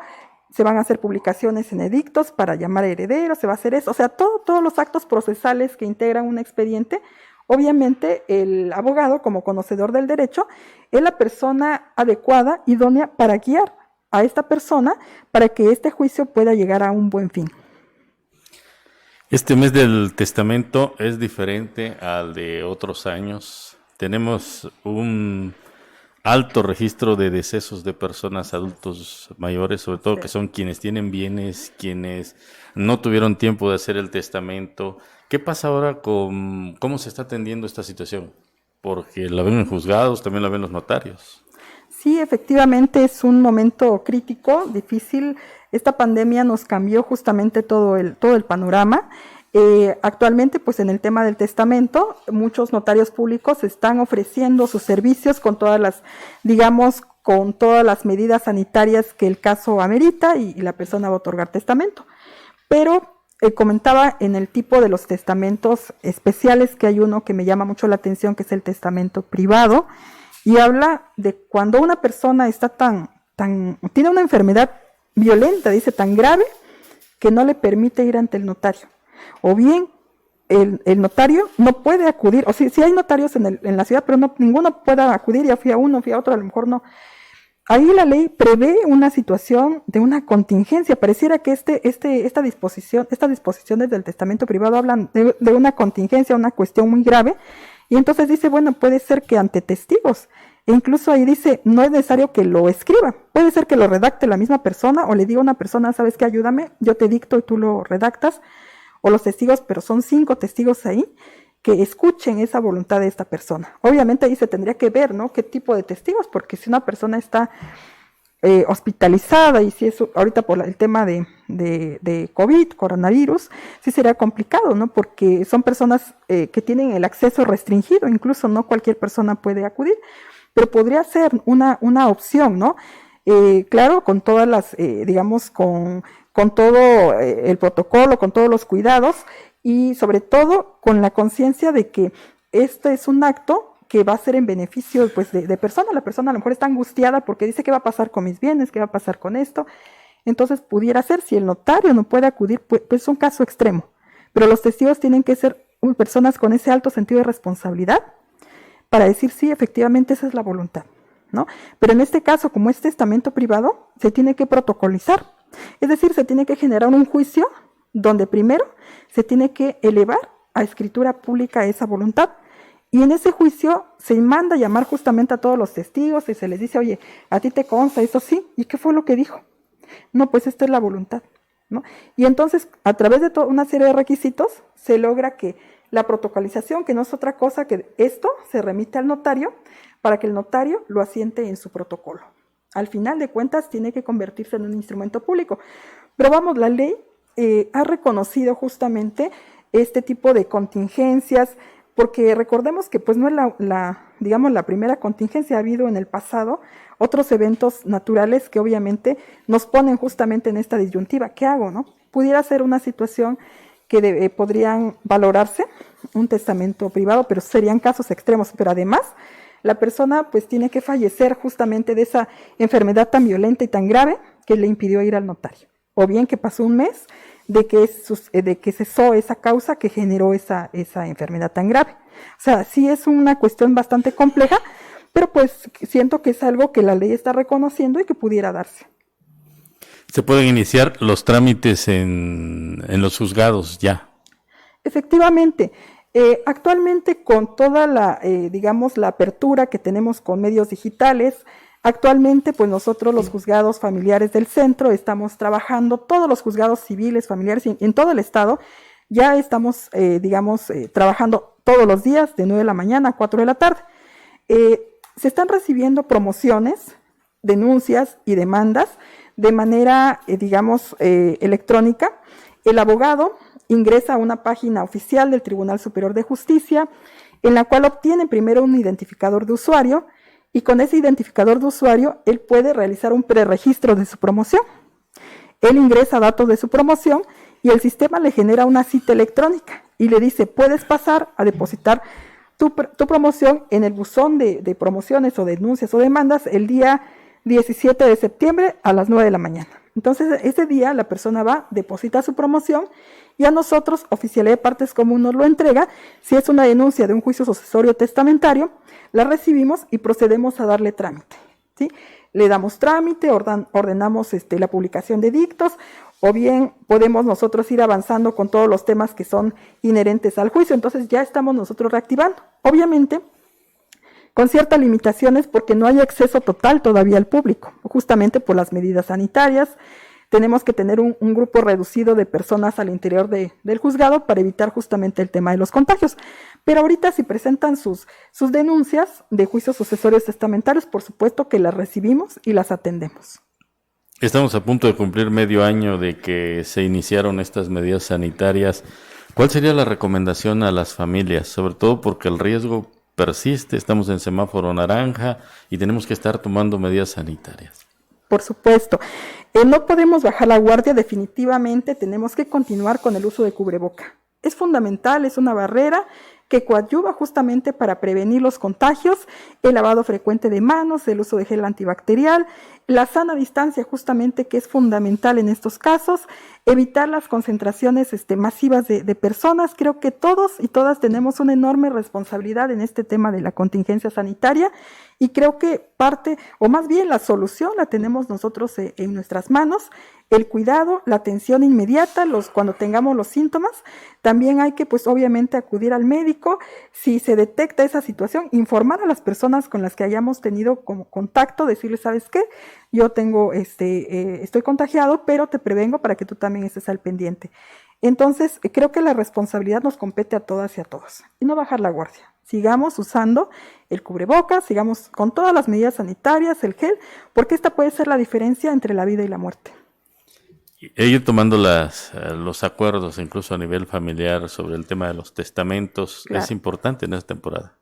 se van a hacer publicaciones en edictos para llamar a herederos, se va a hacer eso, o sea, todos los actos procesales que integran un expediente. Obviamente el abogado, como conocedor del derecho, es la persona adecuada, idónea para guiar a esta persona para que este juicio pueda llegar a un buen fin. Este mes del testamento es diferente al de otros años. Tenemos un alto registro de decesos de personas adultos mayores, sobre todo que son quienes tienen bienes, quienes no tuvieron tiempo de hacer el testamento. ¿Qué pasa ahora con cómo se está atendiendo esta situación? Porque la ven en juzgados, también la ven los notarios. Sí, efectivamente es un momento crítico, difícil. Esta pandemia nos cambió justamente todo el panorama. Actualmente, pues en el tema del testamento, muchos notarios públicos están ofreciendo sus servicios con todas las, digamos, con todas las medidas sanitarias que el caso amerita y la persona va a otorgar testamento. Pero comentaba en el tipo de los testamentos especiales que hay uno que me llama mucho la atención, que es el testamento privado, y habla de cuando una persona está tiene una enfermedad violenta, dice, tan grave, que no le permite ir ante el notario. O bien el notario no puede acudir, o sí hay notarios en la ciudad, pero ninguno puede acudir, ya fui a uno, fui a otro, a lo mejor no. Ahí la ley prevé una situación de una contingencia. Pareciera que estas disposiciones del testamento privado hablan de una contingencia, una cuestión muy grave, y entonces dice, bueno, puede ser que ante testigos, e incluso ahí dice, no es necesario que lo escriba, puede ser que lo redacte la misma persona, o le diga a una persona, ¿sabes qué? Ayúdame, yo te dicto y tú lo redactas, o los testigos, pero son 5 testigos ahí, que escuchen esa voluntad de esta persona. Obviamente ahí se tendría que ver, ¿no? ¿Qué tipo de testigos? Porque si una persona está hospitalizada y si es ahorita por el tema de COVID, coronavirus, sí sería complicado, ¿no? Porque son personas que tienen el acceso restringido, incluso no cualquier persona puede acudir, pero podría ser una opción, ¿no? Claro, con todas las, digamos, con todo el protocolo, con todos los cuidados y sobre todo con la conciencia de que este es un acto que va a ser en beneficio pues, de persona. La persona a lo mejor está angustiada porque dice qué va a pasar con mis bienes, qué va a pasar con esto. Entonces pudiera ser, si el notario no puede acudir, pues es un caso extremo. Pero los testigos tienen que ser personas con ese alto sentido de responsabilidad para decir sí, efectivamente esa es la voluntad, ¿no? Pero en este caso, como es testamento privado, se tiene que protocolizar. Es decir, se tiene que generar un juicio donde primero se tiene que elevar a escritura pública esa voluntad. Y en ese juicio se manda a llamar justamente a todos los testigos y se les dice, oye, a ti te consta eso sí, ¿y qué fue lo que dijo? No, pues esta es la voluntad, ¿no? Y entonces, a través de toda una serie de requisitos, se logra que la protocolización, que no es otra cosa que esto, se remite al notario para que el notario lo asiente en su protocolo. Al final de cuentas, tiene que convertirse en un instrumento público. Pero vamos, la ley ha reconocido justamente este tipo de contingencias, porque recordemos que pues no es la primera contingencia, ha habido en el pasado otros eventos naturales que obviamente nos ponen justamente en esta disyuntiva. ¿Qué hago, no? Pudiera ser una situación que podrían valorarse un testamento privado, pero serían casos extremos. Pero además, la persona pues tiene que fallecer justamente de esa enfermedad tan violenta y tan grave que le impidió ir al notario. O bien que pasó un mes de que cesó esa causa que generó esa enfermedad tan grave. O sea, sí es una cuestión bastante compleja, pero pues siento que es algo que la ley está reconociendo y que pudiera darse. ¿Se pueden iniciar los trámites en los juzgados ya? Efectivamente. Actualmente con toda la apertura que tenemos con medios digitales, actualmente pues nosotros los juzgados familiares del centro estamos trabajando, todos los juzgados civiles, familiares en todo el estado, ya estamos trabajando todos los días de 9 de la mañana a 4 de la tarde. Se están recibiendo promociones, denuncias y demandas de manera, electrónica. El abogado ingresa a una página oficial del Tribunal Superior de Justicia, en la cual obtiene primero un identificador de usuario, y con ese identificador de usuario, él puede realizar un preregistro de su promoción. Él ingresa datos de su promoción y el sistema le genera una cita electrónica y le dice, puedes pasar a depositar tu promoción en el buzón de promociones o denuncias o demandas el día 17 de septiembre a las 9 de la mañana. Entonces, ese día la persona va, deposita su promoción y a nosotros, Oficialía de Partes Común, nos lo entrega. Si es una denuncia de un juicio sucesorio testamentario, la recibimos y procedemos a darle trámite, ¿sí? Le damos trámite, ordenamos la publicación de dictos, o bien podemos nosotros ir avanzando con todos los temas que son inherentes al juicio. Entonces ya estamos nosotros reactivando. Obviamente, con ciertas limitaciones porque no hay acceso total todavía al público, justamente por las medidas sanitarias. Tenemos que tener un grupo reducido de personas al interior del juzgado para evitar justamente el tema de los contagios. Pero ahorita si presentan sus denuncias de juicios sucesorios testamentarios, por supuesto que las recibimos y las atendemos. Estamos a punto de cumplir medio año de que se iniciaron estas medidas sanitarias. ¿Cuál sería la recomendación a las familias? Sobre todo porque el riesgo persiste, estamos en semáforo naranja y tenemos que estar tomando medidas sanitarias. Por supuesto, no podemos bajar la guardia, definitivamente tenemos que continuar con el uso de cubreboca. Es fundamental, es una barrera que coadyuva justamente para prevenir los contagios, el lavado frecuente de manos, el uso de gel antibacterial, la sana distancia justamente que es fundamental en estos casos, evitar las concentraciones masivas de personas. Creo que todos y todas tenemos una enorme responsabilidad en este tema de la contingencia sanitaria y creo que parte, o más bien la solución la tenemos nosotros en nuestras manos. El cuidado, la atención inmediata, cuando tengamos los síntomas, también hay que pues obviamente acudir al médico, si se detecta esa situación, informar a las personas con las que hayamos tenido como contacto, decirles, ¿sabes qué? Yo tengo, estoy contagiado, pero te prevengo para que tú también estés al pendiente. Entonces, creo que la responsabilidad nos compete a todas y a todos, y no bajar la guardia. Sigamos usando el cubrebocas, sigamos con todas las medidas sanitarias, el gel, porque esta puede ser la diferencia entre la vida y la muerte. Ir tomando los acuerdos, incluso a nivel familiar, sobre el tema de los testamentos, claro. Es importante en esta temporada.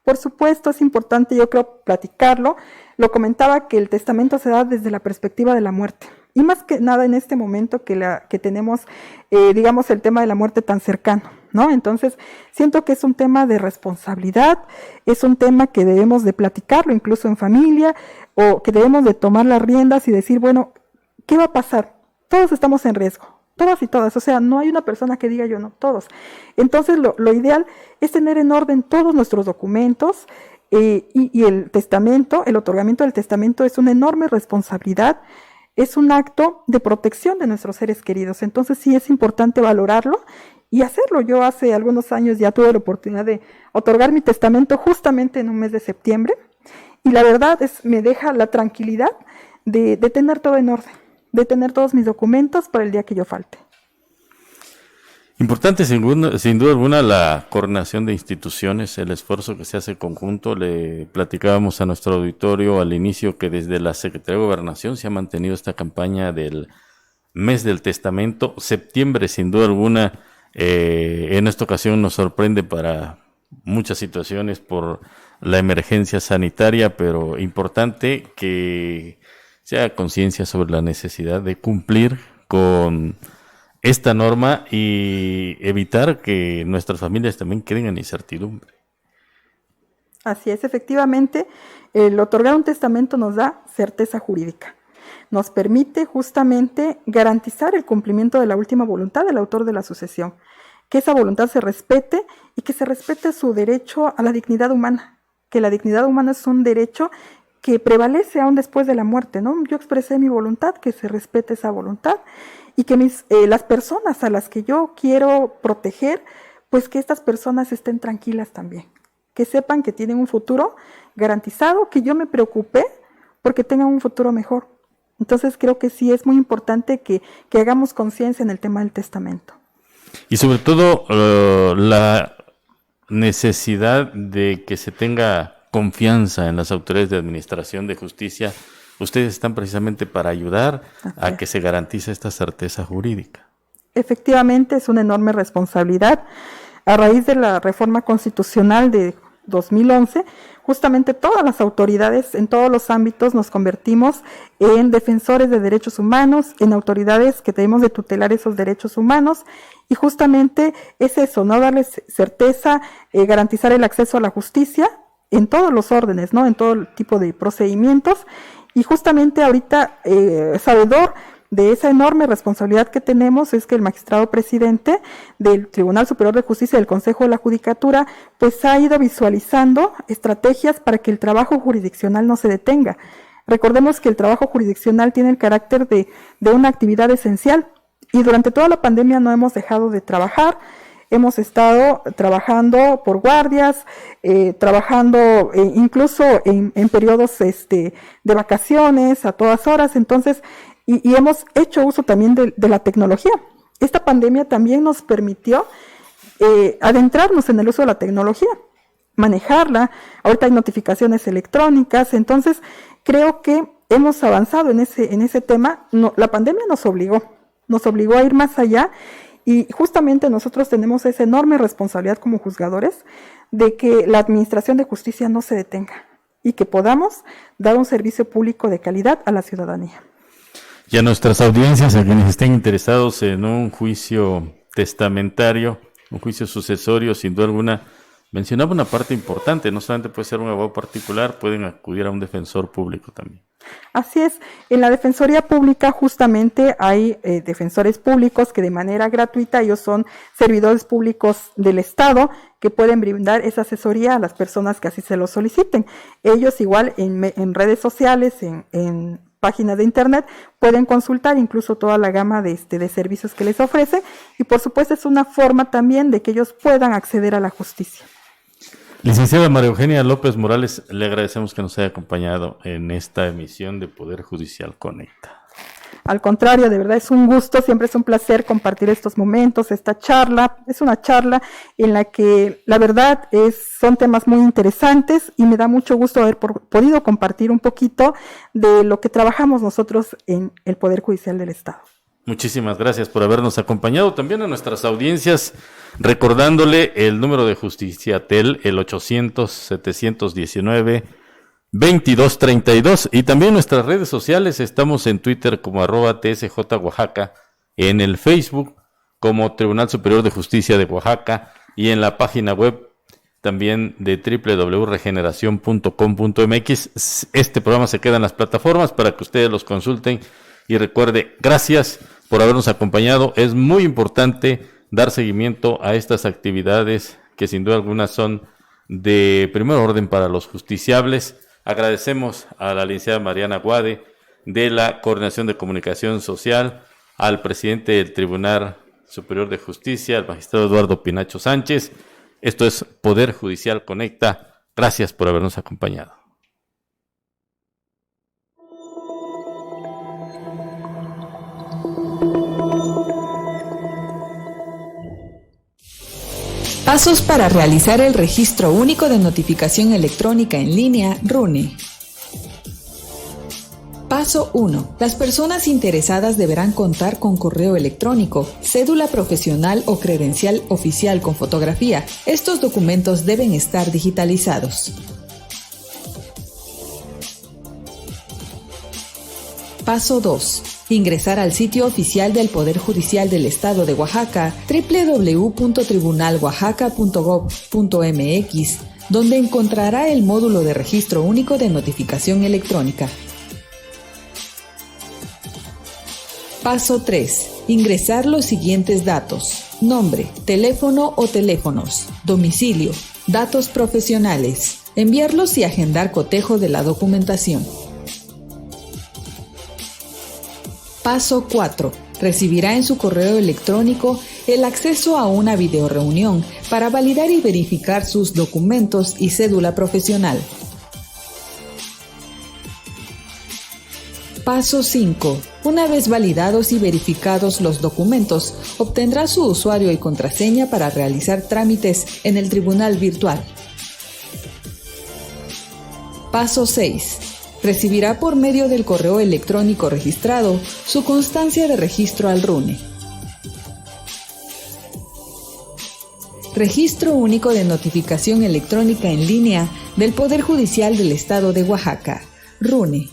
Por supuesto, es importante, yo creo, platicarlo. Lo comentaba que el testamento se da desde la perspectiva de la muerte. Y más que nada en este momento que tenemos, digamos, el tema de la muerte tan cercano, ¿no? Entonces, siento que es un tema de responsabilidad, es un tema que debemos de platicarlo, incluso en familia, o que debemos de tomar las riendas y decir, bueno, ¿qué va a pasar? Todos estamos en riesgo, todas y todas, o sea, no hay una persona que diga yo no, todos. Entonces, lo ideal es tener en orden todos nuestros documentos y el testamento, el otorgamiento del testamento es una enorme responsabilidad, es un acto de protección de nuestros seres queridos, entonces sí es importante valorarlo y hacerlo. Yo hace algunos años ya tuve la oportunidad de otorgar mi testamento justamente en un mes de septiembre y la verdad me deja la tranquilidad de tener todo en orden, de tener todos mis documentos para el día que yo falte. Importante sin duda alguna la coordinación de instituciones, el esfuerzo que se hace conjunto. Le platicábamos a nuestro auditorio al inicio que desde la Secretaría de Gobernación se ha mantenido esta campaña del mes del testamento. Septiembre sin duda alguna en esta ocasión nos sorprende para muchas situaciones por la emergencia sanitaria, pero importante que se haga conciencia sobre la necesidad de cumplir con esta norma y evitar que nuestras familias también queden en incertidumbre. Así es, efectivamente, el otorgar un testamento nos da certeza jurídica. Nos permite justamente garantizar el cumplimiento de la última voluntad del autor de la sucesión, que esa voluntad se respete y que se respete su derecho a la dignidad humana, que la dignidad humana es un derecho que prevalece aún después de la muerte, ¿no? Yo expresé mi voluntad, que se respete esa voluntad y que las personas a las que yo quiero proteger, pues que estas personas estén tranquilas también, que sepan que tienen un futuro garantizado, que yo me preocupé porque tengan un futuro mejor. Entonces creo que sí es muy importante que hagamos conciencia en el tema del testamento. Y sobre todo la necesidad de que se tenga confianza en las autoridades de administración de justicia. Ustedes están precisamente para ayudar a que se garantice esta certeza jurídica. Efectivamente, es una enorme responsabilidad. A raíz de la reforma constitucional de 2011, justamente todas las autoridades en todos los ámbitos nos convertimos en defensores de derechos humanos, en autoridades que debemos de tutelar esos derechos humanos, y justamente es eso, ¿no? Darles certeza, garantizar el acceso a la justicia en todos los órdenes, ¿no? En todo tipo de procedimientos, y justamente ahorita, sabedor de esa enorme responsabilidad que tenemos, es que el magistrado presidente del Tribunal Superior de Justicia y del Consejo de la Judicatura pues ha ido visualizando estrategias para que el trabajo jurisdiccional no se detenga. Recordemos que el trabajo jurisdiccional tiene el carácter de una actividad esencial y durante toda la pandemia no hemos dejado de trabajar. Hemos estado trabajando por guardias, trabajando incluso en periodos de vacaciones a todas horas, entonces, y hemos hecho uso también de la tecnología. Esta pandemia también nos permitió adentrarnos en el uso de la tecnología, manejarla. Ahorita hay notificaciones electrónicas, entonces creo que hemos avanzado en ese tema. No, la pandemia nos obligó a ir más allá. Y justamente nosotros tenemos esa enorme responsabilidad como juzgadores de que la administración de justicia no se detenga y que podamos dar un servicio público de calidad a la ciudadanía. Y a nuestras audiencias, a quienes estén interesados en un juicio testamentario, un juicio sucesorio, sin duda alguna, mencionaba una parte importante, no solamente puede ser un abogado particular, pueden acudir a un defensor público también. Así es, en la Defensoría Pública justamente hay defensores públicos que de manera gratuita, ellos son servidores públicos del Estado que pueden brindar esa asesoría a las personas que así se lo soliciten. Ellos igual en redes sociales, en páginas de internet, pueden consultar incluso toda la gama de servicios que les ofrece y por supuesto es una forma también de que ellos puedan acceder a la justicia. Licenciada María Eugenia López Morales, le agradecemos que nos haya acompañado en esta emisión de Poder Judicial Conecta. Al contrario, de verdad es un gusto, siempre es un placer compartir estos momentos, esta charla. Es una charla en la que la verdad son temas muy interesantes y me da mucho gusto haber podido compartir un poquito de lo que trabajamos nosotros en el Poder Judicial del Estado. Muchísimas gracias por habernos acompañado. También a nuestras audiencias, recordándole el número de Justiciatel, el 800-719-2232. Y también nuestras redes sociales, estamos en Twitter como @TSJ Oaxaca, en el Facebook como Tribunal Superior de Justicia de Oaxaca y en la página web también de www.regeneracion.com.mx. Este programa se queda en las plataformas para que ustedes los consulten. Y recuerde, gracias por habernos acompañado. Es muy importante dar seguimiento a estas actividades que sin duda alguna son de primer orden para los justiciables. Agradecemos a la licenciada Mariana Guade de la Coordinación de Comunicación Social, al presidente del Tribunal Superior de Justicia, al magistrado Eduardo Pinacho Sánchez. Esto es Poder Judicial Conecta. Gracias por habernos acompañado. Pasos para realizar el Registro Único de Notificación Electrónica en Línea, RUNE. Paso 1. Las personas interesadas deberán contar con correo electrónico, cédula profesional o credencial oficial con fotografía. Estos documentos deben estar digitalizados. Paso 2. Ingresar al sitio oficial del Poder Judicial del Estado de Oaxaca, www.tribunaloaxaca.gov.mx, donde encontrará el módulo de Registro Único de Notificación Electrónica. Paso 3. Ingresar los siguientes datos: nombre, teléfono o teléfonos, domicilio, datos profesionales, enviarlos y agendar cotejo de la documentación. Paso 4. Recibirá en su correo electrónico el acceso a una videoreunión para validar y verificar sus documentos y cédula profesional. Paso 5. Una vez validados y verificados los documentos, obtendrá su usuario y contraseña para realizar trámites en el tribunal virtual. Paso 6. Recibirá por medio del correo electrónico registrado su constancia de registro al RUNE. Registro Único de Notificación Electrónica en Línea del Poder Judicial del Estado de Oaxaca, RUNE.